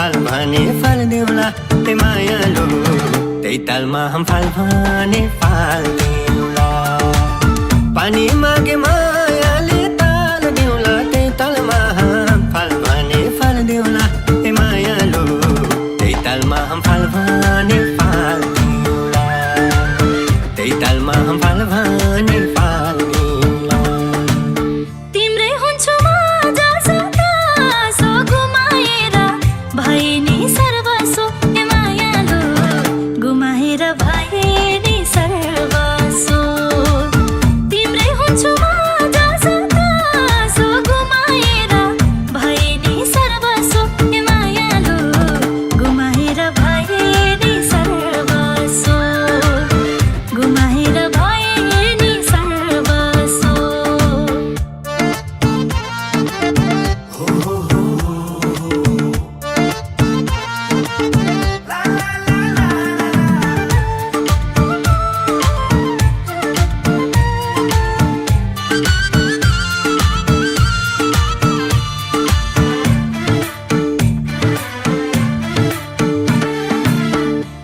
फल भने फल देउला ए मायालु त्यही तालमा हम फल भने फल देउला पानी मागे मायाले ताल देउला त्यही तालमा हम फल भने फल देउला ए मायालु त्यही तालमा हम फल भने फल देउला त्यही तालमा हम फल भने फल देउला तिम्रै हुन्छु म जसो गुमाएर भए नि सर्वस्व ए मायालु गुमाएर भए नि सर्वस्व तिम्रै हुन्छु म जसो गुमाएर भए नि सर्वस्व ए मायालु गुमाएर भए नि सर्वस्व गुमाएर भए नि सर्वस्व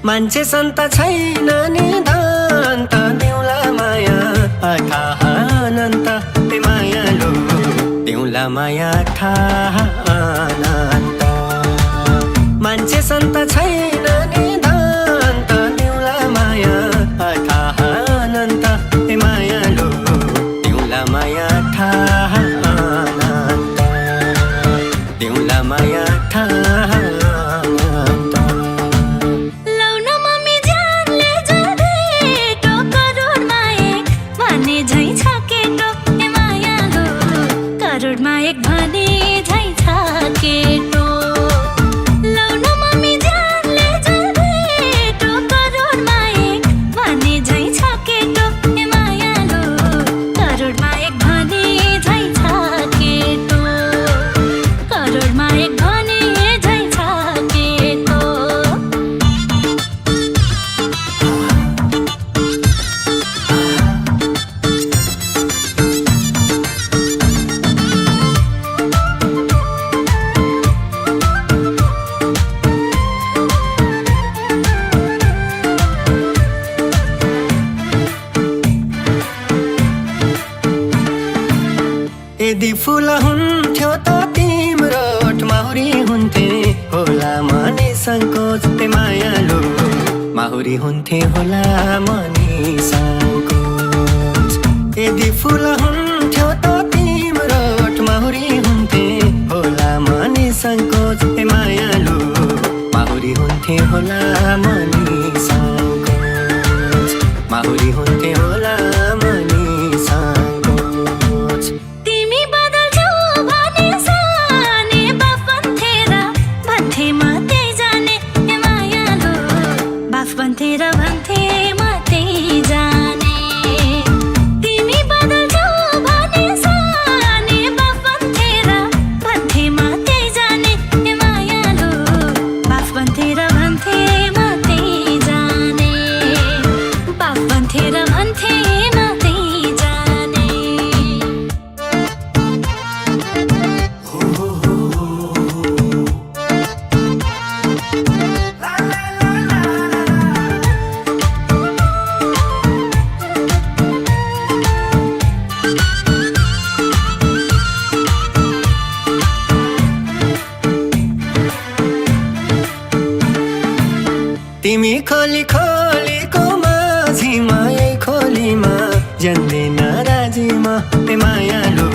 मान्छे सन्त छैन निधान त देउला माया अथाह अनन्त ए मायालु देउला माया अथाह अनन्त मान्छे सन्त छैन निधान त देउला माया अथाह अनन्त ए मायालु देउला माया अथाह अनन्त देउला माया अथाह अनन्त लौन मम्मी जानले जाँदै करोडमा एक भने झै छ केटो ए मायालु करोडमा एक भने झै छ केटो लौन मम्मी जानले जाँदै करोडमा एक भने झै छ केटो ए मायालु करोडमा एक भने झै छ केटो करोडमा एक भने झै छ केटो यदि फुल हुन्थ्यो त तिम्रो माहुरी हुन्थे होला मनी सङ्कोच ए मायालु माहुरी हुन्थे होला मनी सङ्कोच यदि फुल हुन्थ्यो त तिम्रो माहुरी हुन्थे होला मनी सङ्कोच ए मायालु माहुरी हुन्थे होला मनी सङ्कोच माहुरी हुन्थे होला मनी सङ्कोच तिमी बदल्छौ भने साने बाफ भन्थेर भन्थे म त्यही जाने ए मायालु बाफ भन्थेर भन्थे म त्यही जाने तिमी बदल्छौ भने साने बाफ भन्थेर भन्थे म त्यही जाने ए मायालु बाफ भन्थेर भन्थे म त्यही जाने बाफ भन्थेर भन्थे म त्यही जाने तिमी खोली खोलीको माझीमा यही खोलीमा जन्दिन राजीमा ए मायालु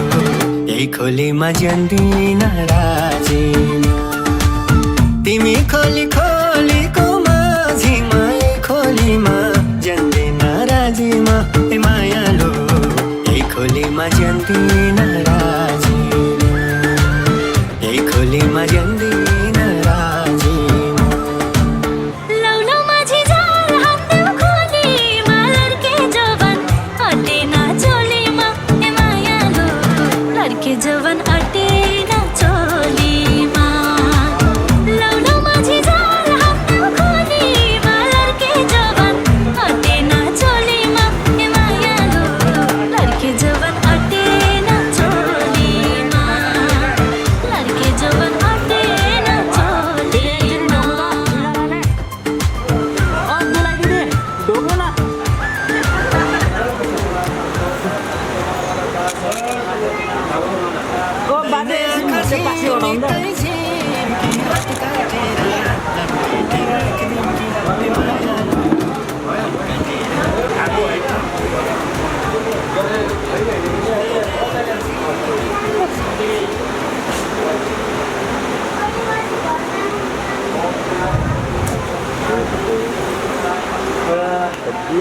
यही खोलीमा जन्दिन राजीमा तिमी खोली खोलीको माझीमा यही खोलीमा जन्दिन राजीमा ए मायालु यही खोलीमा जन्दिन राजीमा यही खोलीमा जन्दिन राजीमा लौलो माझी जाल हात्देऊ खोलीमा लड्के जवान अटेन चोलीमा ए मायालु लड्के जवान अटेन चोलीमा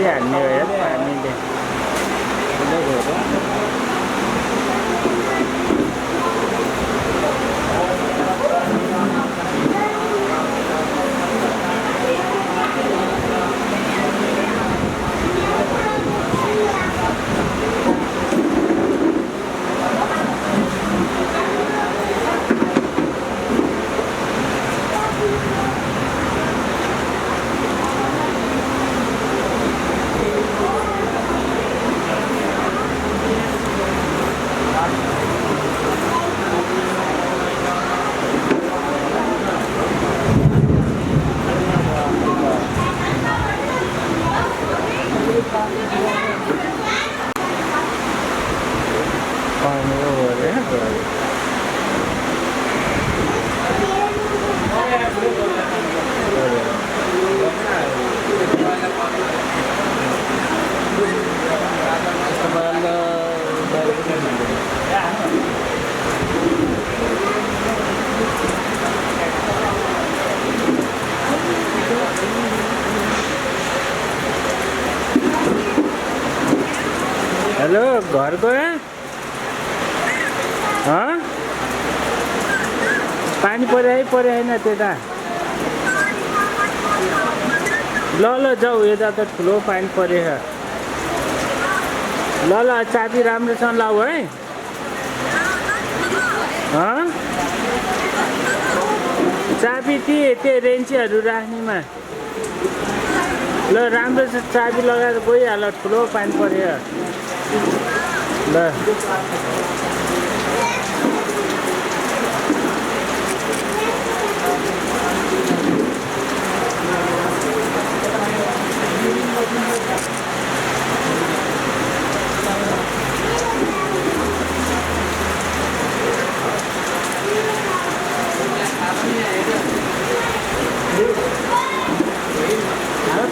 हाल्ने हो यार पानीले हेलो घर गयो पानी पऱ्यो होइन त्यता ल जाऊ यता त ठुलो पानी पऱ्यो ल चाबी राम्रोसँग लाऊ है चाबी त्यो रेन्चीहरू राख्नेमा ल राम्रो छ चाबी लगाएर गइहाल ठुलो पानी पऱ्यो ल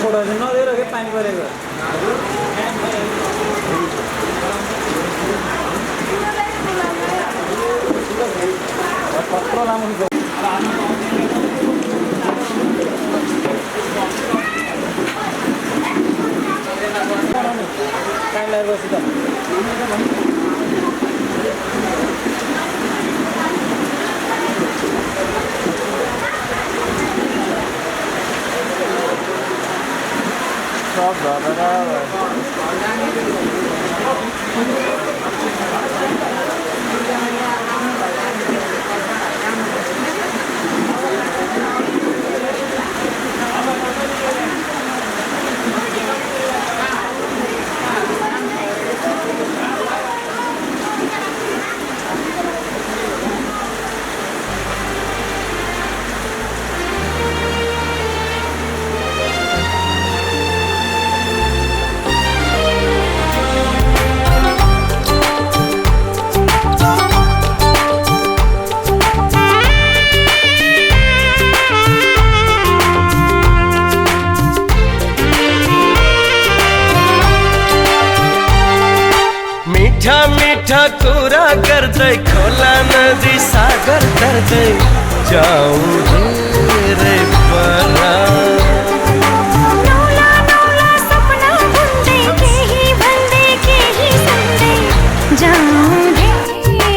थोड़ा नदिएर के पानी परेको कत्रो लामो टाइम लागेपछि त सब मीठा कुरा गर्दै खोला नदी सागर तर्दै जाऊँ रे परा नौला सपना बुन्दै केही भन्दै केही सुन्दै जाऊँ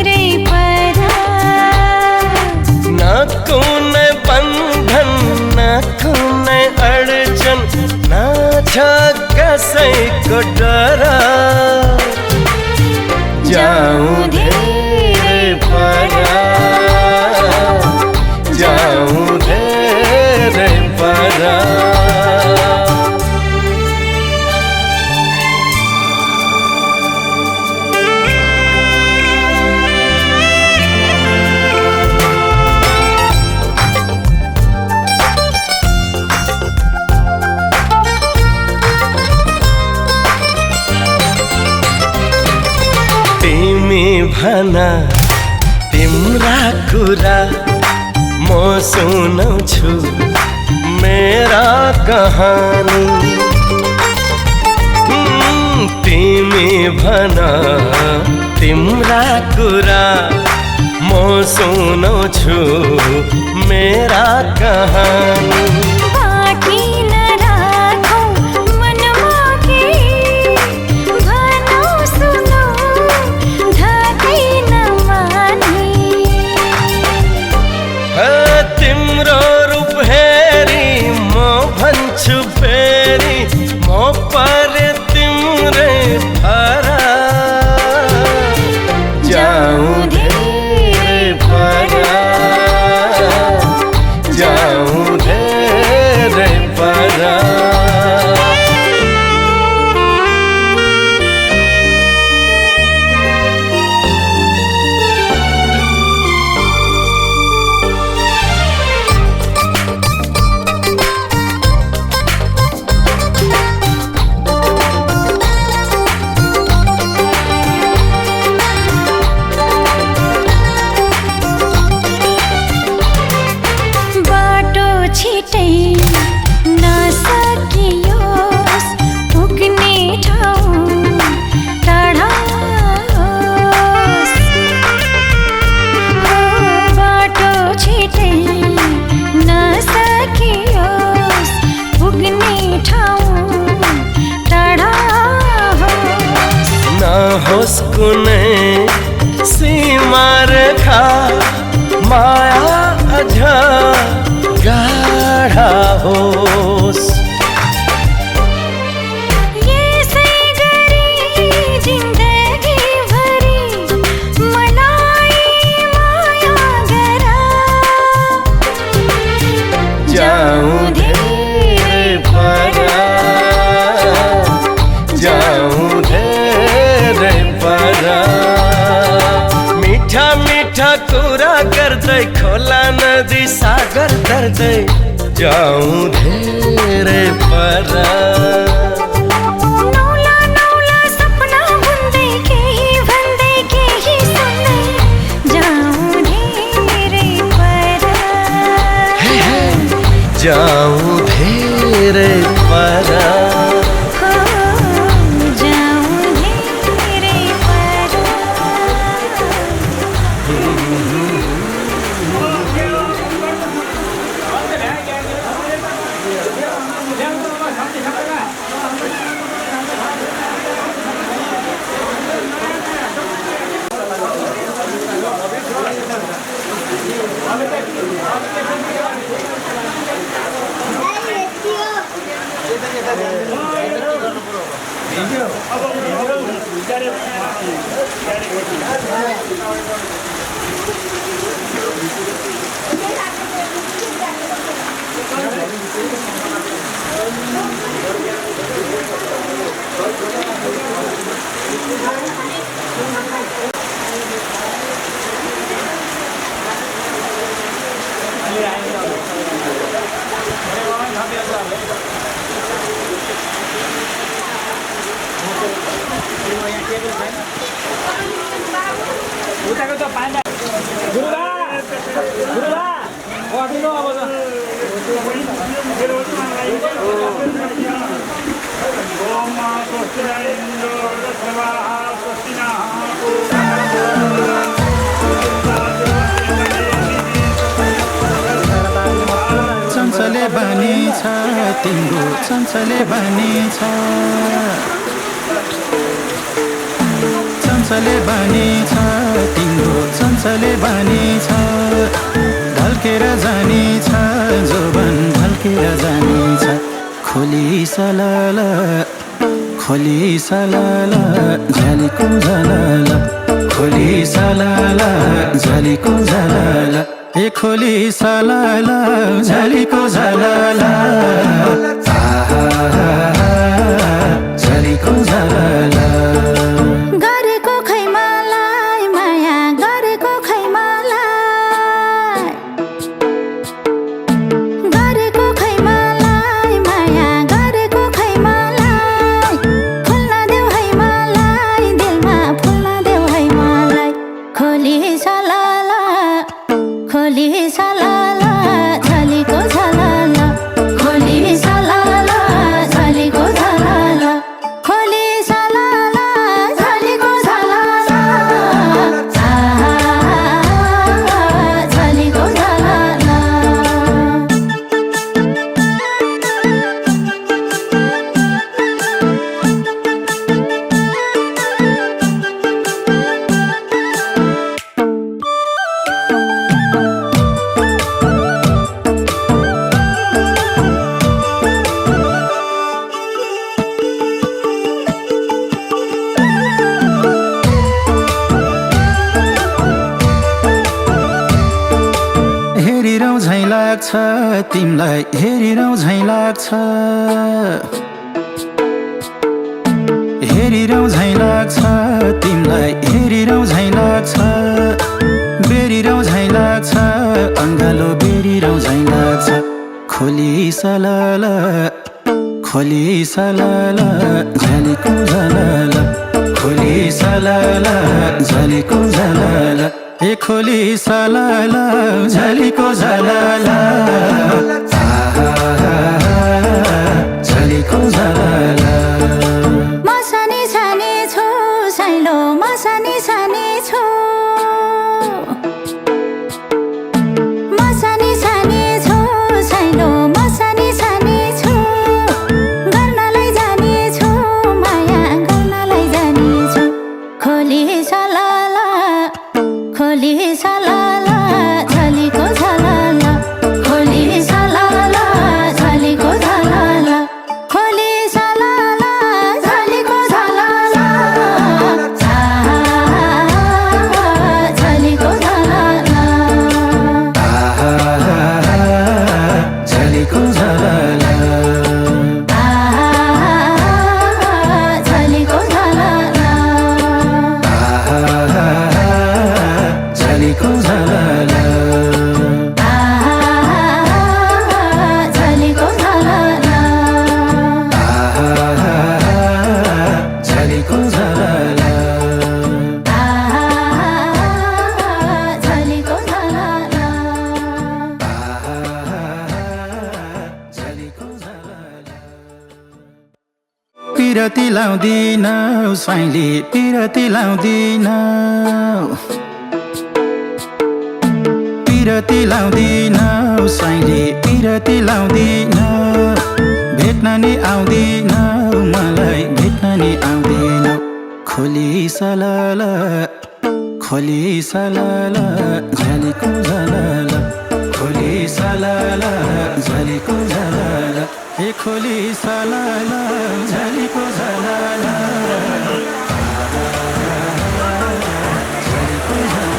रे परा न कुनै बन्धन न कुनै अडचन न छ कसैको डर जाऊँ रे परा जाऊँ रे परा भना तिम्रा कुरा म सुनाउँछु मेरा कहानी तिमी भना तिम्रा कुरा म सुनाउँछु मेरा कहानी बाँकी नराखौ मनमा धेरै पर होस् कुनै सीमा रेखा माया अझ गाढा होस् यसै गरी जिन्दगीभरि मलाई माया गर जाऊँ धेरै पर जाऊँ धेरै पर मिठा मिठा कुरा गर्दै खोला नदी सागर तर्दै जाऊँ धेरै पर नौला नौला सपना बुन्दै केही भन्दै केही सुन्दै जाऊँ धेरै पर जाऊँ धेरै पर जाऊँ धेरै पर उताको त पानी गुरुबा गुरुबा अडिनो अब चञ्चले बानी छ तिम्रो चञ्चले बानी छ चञ्चले बानी छ तिम्रो चञ्चले बानी छ ढल्केर जानी छ जोबन ढल्केर जानी छ खोली सलाल झलीको झलाल खोली सलाल झलीको झलाल ए खोली सलाल झलीको झलाल झलीको झलाल गरेको खै मलाई माया गरेको खै मलाई गरेको खै मलाई माया गरेको खै मलाई फुल्न देऊ है मलाई दिलमा फुल्न देऊ है मलाई खोली सलाला झलीको झलाला तिमलाई हेरिरहँ झैँ लाग्छ हेरिरहँ झैँ लाग्छ तिमलाई हेरिरहँ झैँ लाग्छ बेरिरहँ झैँ लाग्छ अङ्गालो बेरिरहँ झैँ लाग्छ खोली सलाला झलेको झलाला खोली सलाला झलेको झलाला ए खोली सलाला झलेको झलाला झलेको झलाला मसानी छानी छु साइलो मसानी छानी छु मसानी छानी छु साइलो मसानी छानी छु गर्नलाई जानी छु माया गर्नलाई जानी छु खोली सलाला झलेको झलाला खोली सलाला झलेको झलाला खोली सलाला झलेको झलाला झलेको झलाला झलेको झलाला झलेको झलाला झलेको झलाला झलेको झलाला झलेको झलाला झलेको झलाला पिरती लाउँदिन साइली पिरती लाउँदिन पिरती लाउँदिन साइली पिरती लाउँदिन भेट्न नि आउँदिन मलाई भेट्न नि आउँदिन खोली सलाला झलेको झलाला खोली सलाला झलेको झलाला ए खोली सलाला झलेको झलाला झलेको झलाला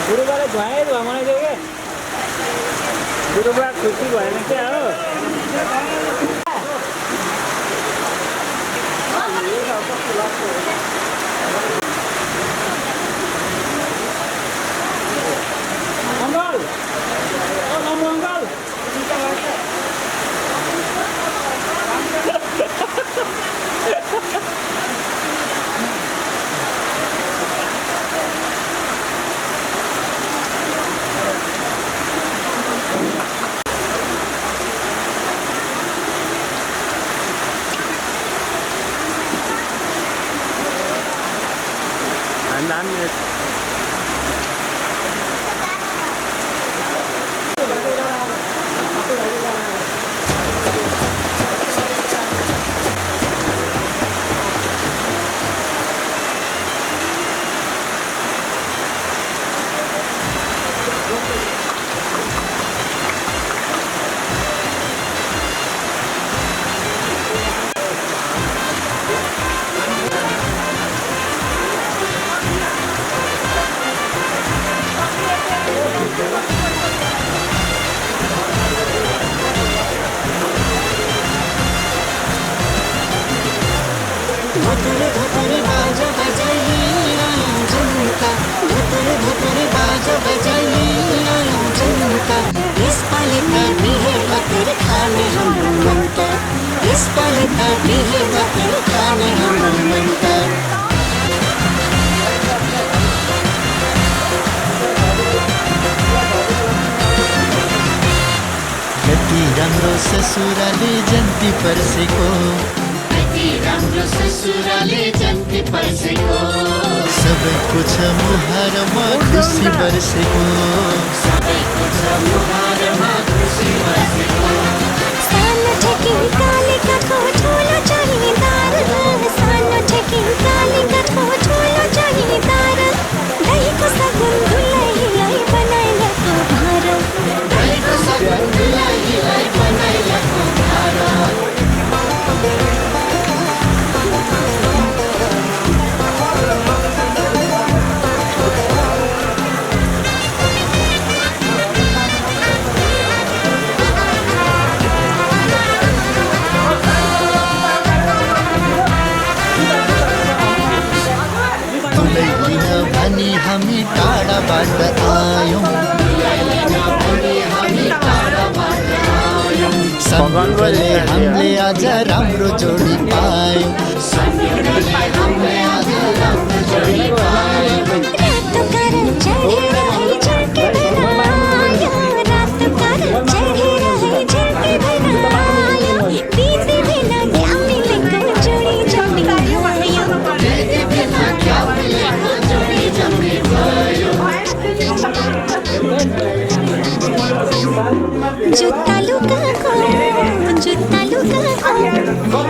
गुरुबाले धुवाए धुवा बनाइदियो क्या गुरुबा खुसी भएन क्या हो अङ्कल अङ्कल भोतर भोतर बाजा बजाई आयौँ जनता भोतर भोतर बाजा बजाई आयौँ जनता यसपालि त बिहे बकर खाने हाम्रो मन त यसपालि त बिहे बकर खाने हाम्रो मन त कति राम्रो ससुराले जन्ती पर्सेको कति राम्रो ससुराले जन्ती पर्सेको सबैको छ मुहारमा खुसी बर्सेको सबैको छ मुहारमा खुसी बर्सेको सानो ठेकी कालीकाठको ठुलो जमिदार सानो ठेकी कालीकाठको ठुलो जमिदार दहीको सगुन दुलहीलाई बनाइएको भार दहीको सगुन दुलहीलाई बनाइएको भार भनी हामी टाढाबाट आयौँ सम्बन्धले हामीले आज राम्रो जोडी पायौँ रातो कारण चढेर झर्के बनायो रातो कारण चढेर झर्के बनायो दिदी बिना क्या मिलेको जोडी जम्मी जुत्ता लुकाको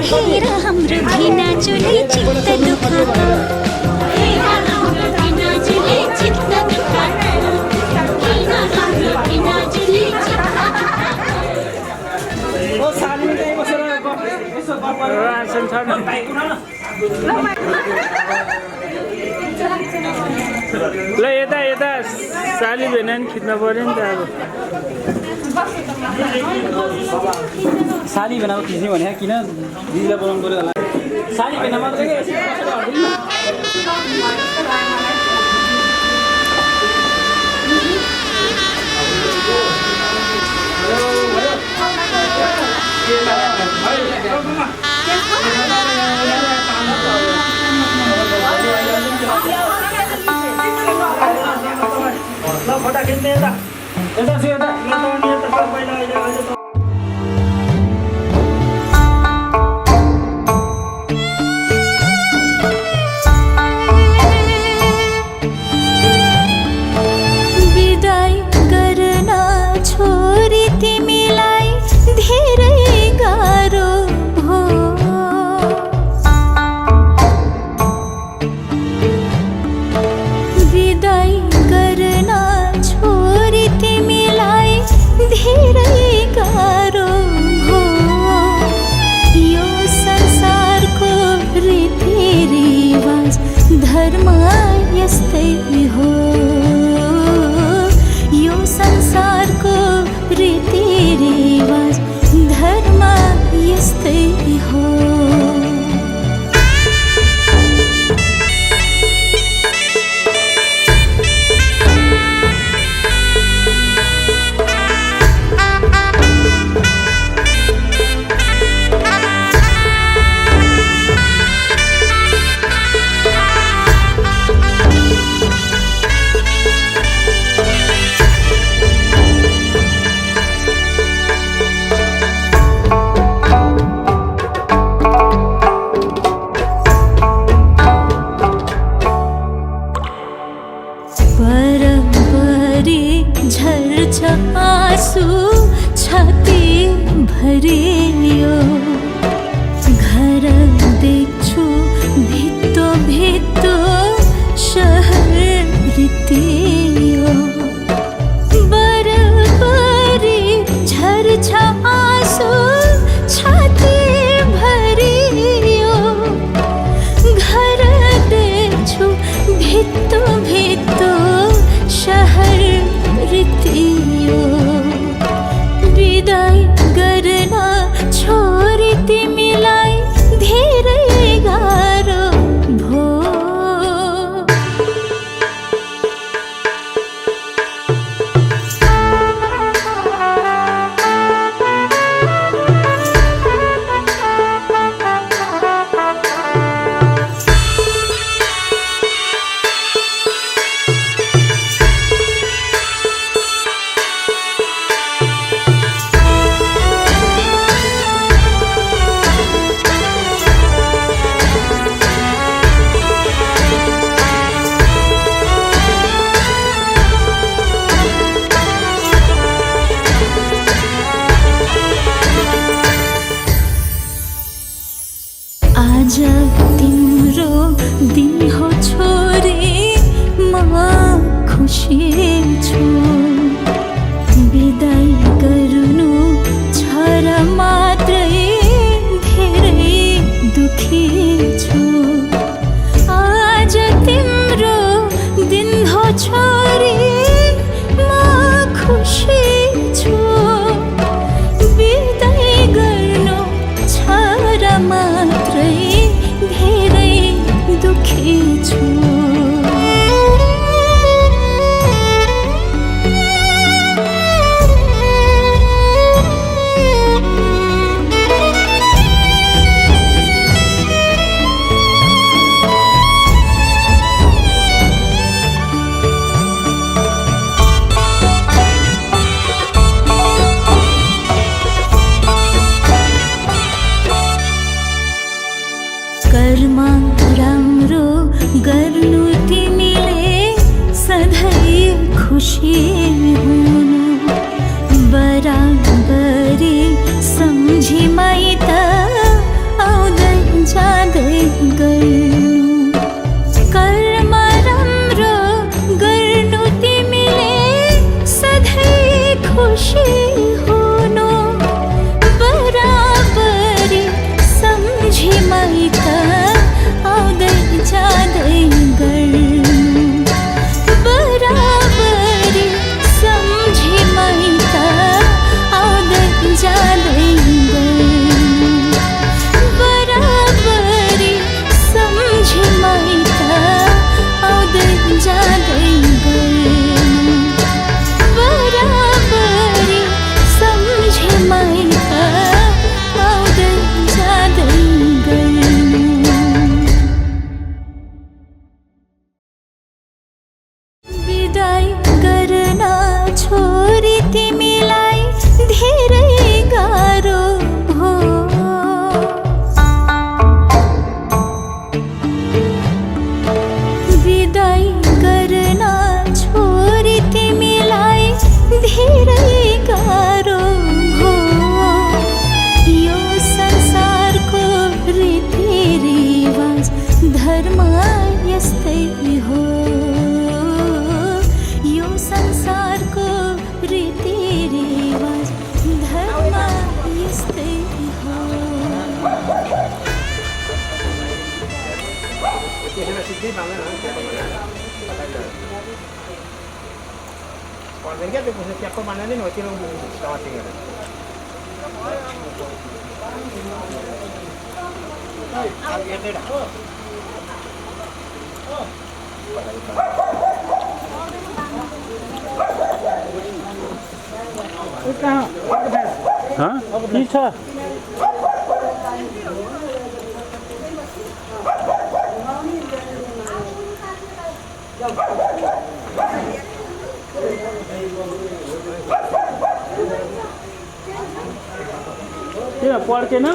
हेर हाम्रो भिना चुली चित्त दुखाको हेर हाम्रो भिना चुली चित्त दुखाको हेर हाम्रो भिना चुली ओ साली चाहिँ बसेर यसो गफ आसन छ ल यता यता साली भेना नि खिच्न पर्यो नि त अब साली भेनामा खिच्ने भने किन दिदीलाई बोलाउनु पर्यो होला साली भेना मात्रै फोटा खिच्ने यता विदाई गर्न छोरी तिमीलाई धेरै गाह्रो हो विदाई गर्न छोरी तिमीलाई धेरै गाह्रो हो यो संसारको रीतिरिवाज धर्म यस्तै हो यो संसारको रीतिरिवाज धर्म यस्तै हो परम्परी झर्छ आँसु छाती भरियो घर देख्छु भित्तो भित्तो शहर रित्तियो बरबरी झर्छ आँसु छाती भरियो घर देख्छु भित्तो भित्तो शहर रित्तियो विदाई गर्न छोरी तिमीलाई धेरै गाह्रो खुशी हुनु बराबरी सम्झी माइत आउँदै जाँदै गर्नु कर्म राम्रो गर्नु तिमीले सधैँ खुसी हुनु बराबरी सम्झी माइत आउँदै जाँदै गर्नु बराबरी सम्झी माइत आउँदै जाँदै गर्नु बराबरी सम्झी माइत आउँदै जाँदै गर्नु बराबरी सम्झी माइत आउँदै जाँदै गर्नु विदाई गर्न छोरी तिमीलाई धेरै गाह्रो हो विदाई गर्न छोरी तिमीलाई धेरै गाह्रो हो यो संसारको रीतिरिवाज धर्म यस्तै हो यो संसारको रीतिरिवाज धर्म यस्तै हो के छ किन पढ्थेन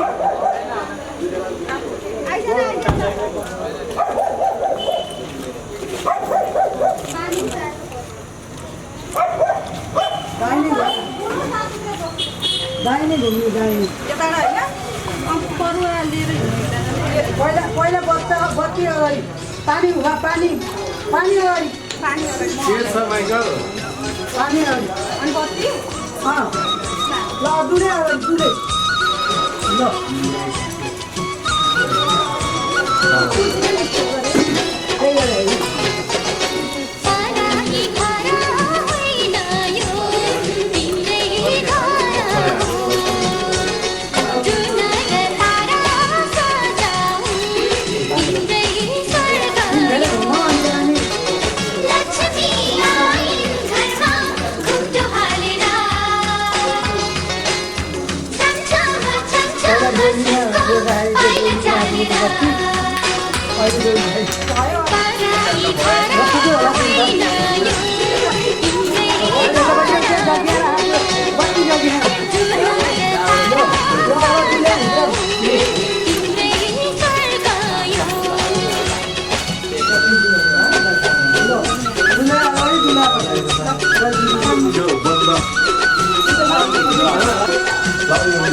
दाहिने घुम्नु दाहिने पहिला बत्ती अगाडि पानी अगाडि पानी अगाडि ल दुधै अगाडि दुधै ल Bye.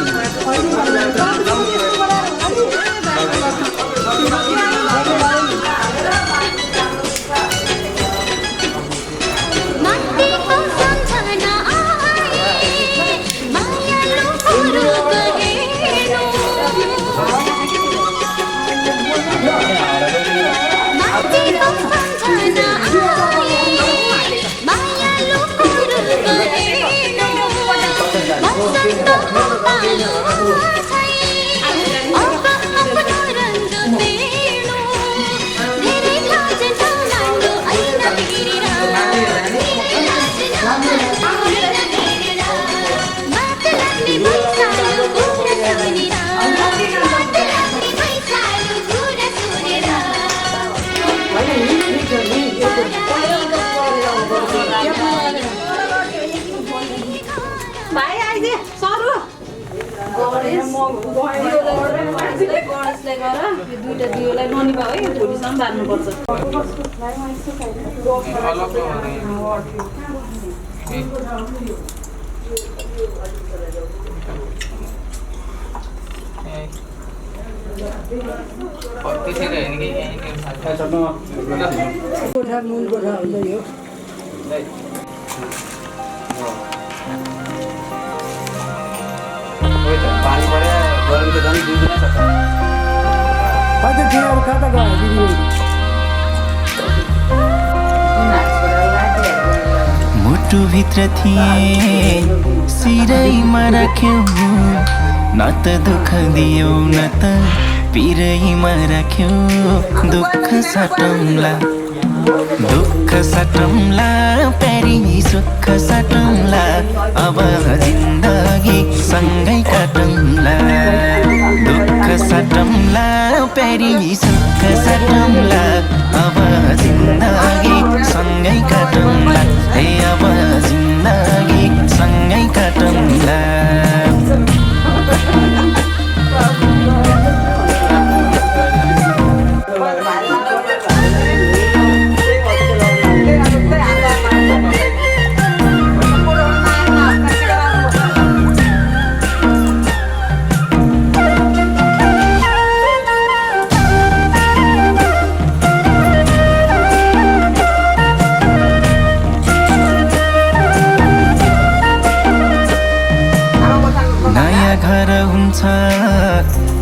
गणेशलाई गर यो दुईटा दियोलाई ननिभाऊ है भोलिसम्म बाँध्नुपर्छ पानी पऱ्यो गर्मी त झन् 2 गुणा छ मुटुभित्र थिए सिरैमा राख्यौ न त दुःख दियौ न त पिरैमा राख्यौ दुःख साटौँला प्यारी सुख साटौँला अब जिन्दगी सँगै काटौँला दुःख साटौँला प्यारी सुख साटौँला अब जिन्दगी सँगै काटौँला हे अब जिन्दगी सँगै काटौँला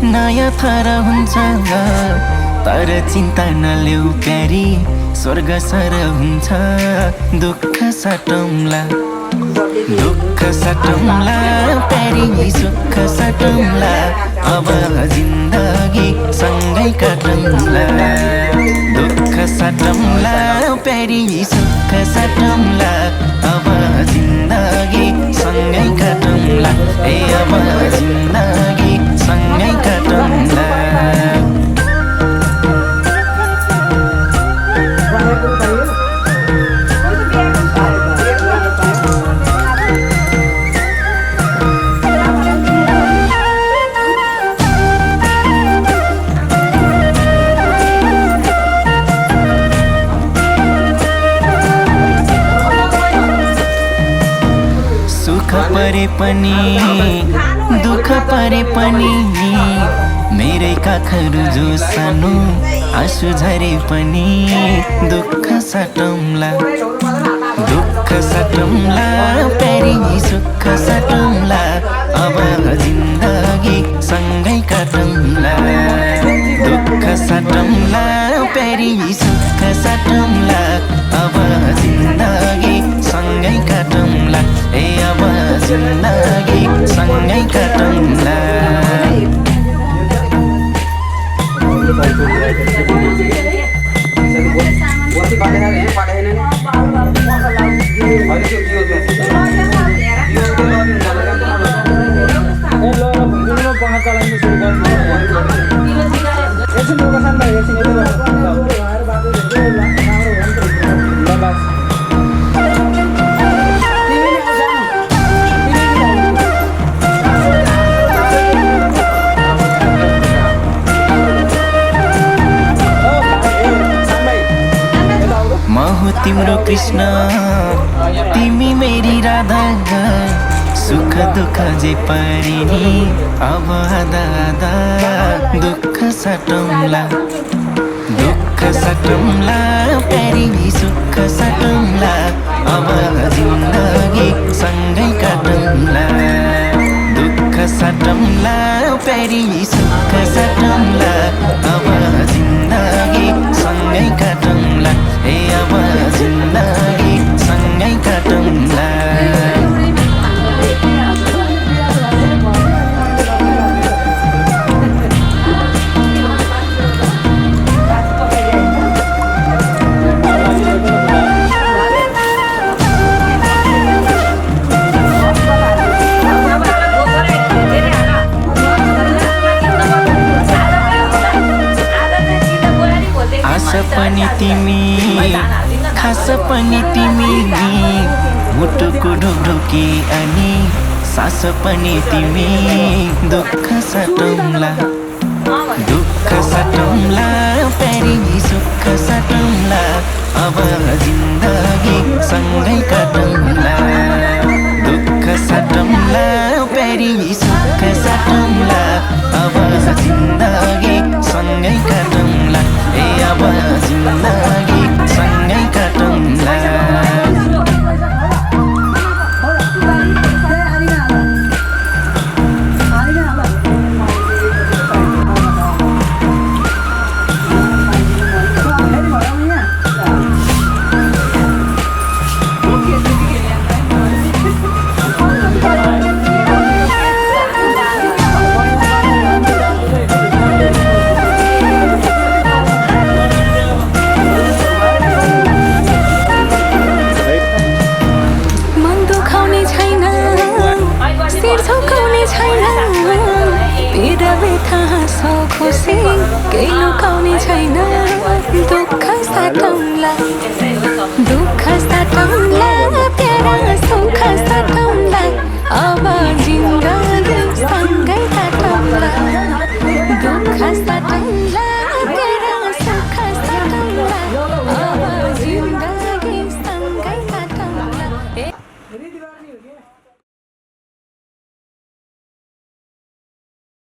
नयाँ थर हुन्छ तर चिन्ता नलेऊ प्यारी स्वर्ग सर हुन्छ दुःख साटौँला प्यारी सुख साटौँला अब जिन्दगी सँगै काटौँला दुःख साटौँला प्यारी सुख साटौँला अब जिन्दगी सँगै काटौँला ए अब जिन्दगी सँगै काटौँला परे पनि दुःख परे पनि मेरै काखहरू जो सानो आँसु झरे पनि दुःख साटौँला प्यारी सुख साटौँला अब जिन्दगी सँगै काटौँला दुःख साटौँला प्यारी सुख साटौँला अब जिन्दगी सँगै काटौँला ए अब जिन्दगी सँगै काटौँला तिम्रो कृष्ण तिमी मेरी राधा सुख दुःख जे परिनी अब आधा आधा दुःख साटौँला प्यारी सुख साटौँला अब जिन्दगी सँगै काटौँला दुःख साटौँला प्यारी सुख साटौँला अब जिन्दगी सँगै काटौँला ए अब जिन्दगी सँगै काटौँला पनि तिमी खास पनि तिमी मुटुको ढुकढुकी अनि सास पनि तिमी दुःख सटौँला दुःख सटौँला प्यारी सुख सटौँला अब जिन्दगी सँगै काटौँला दुःख सटौँला प्यारी सुख सटौँला अब जिन्दगी सँगै काटौँला ए अब जिन्दगी सँगै काटौँला खुसी केही लुकाउने छैन दुःख साटौँला प्यारा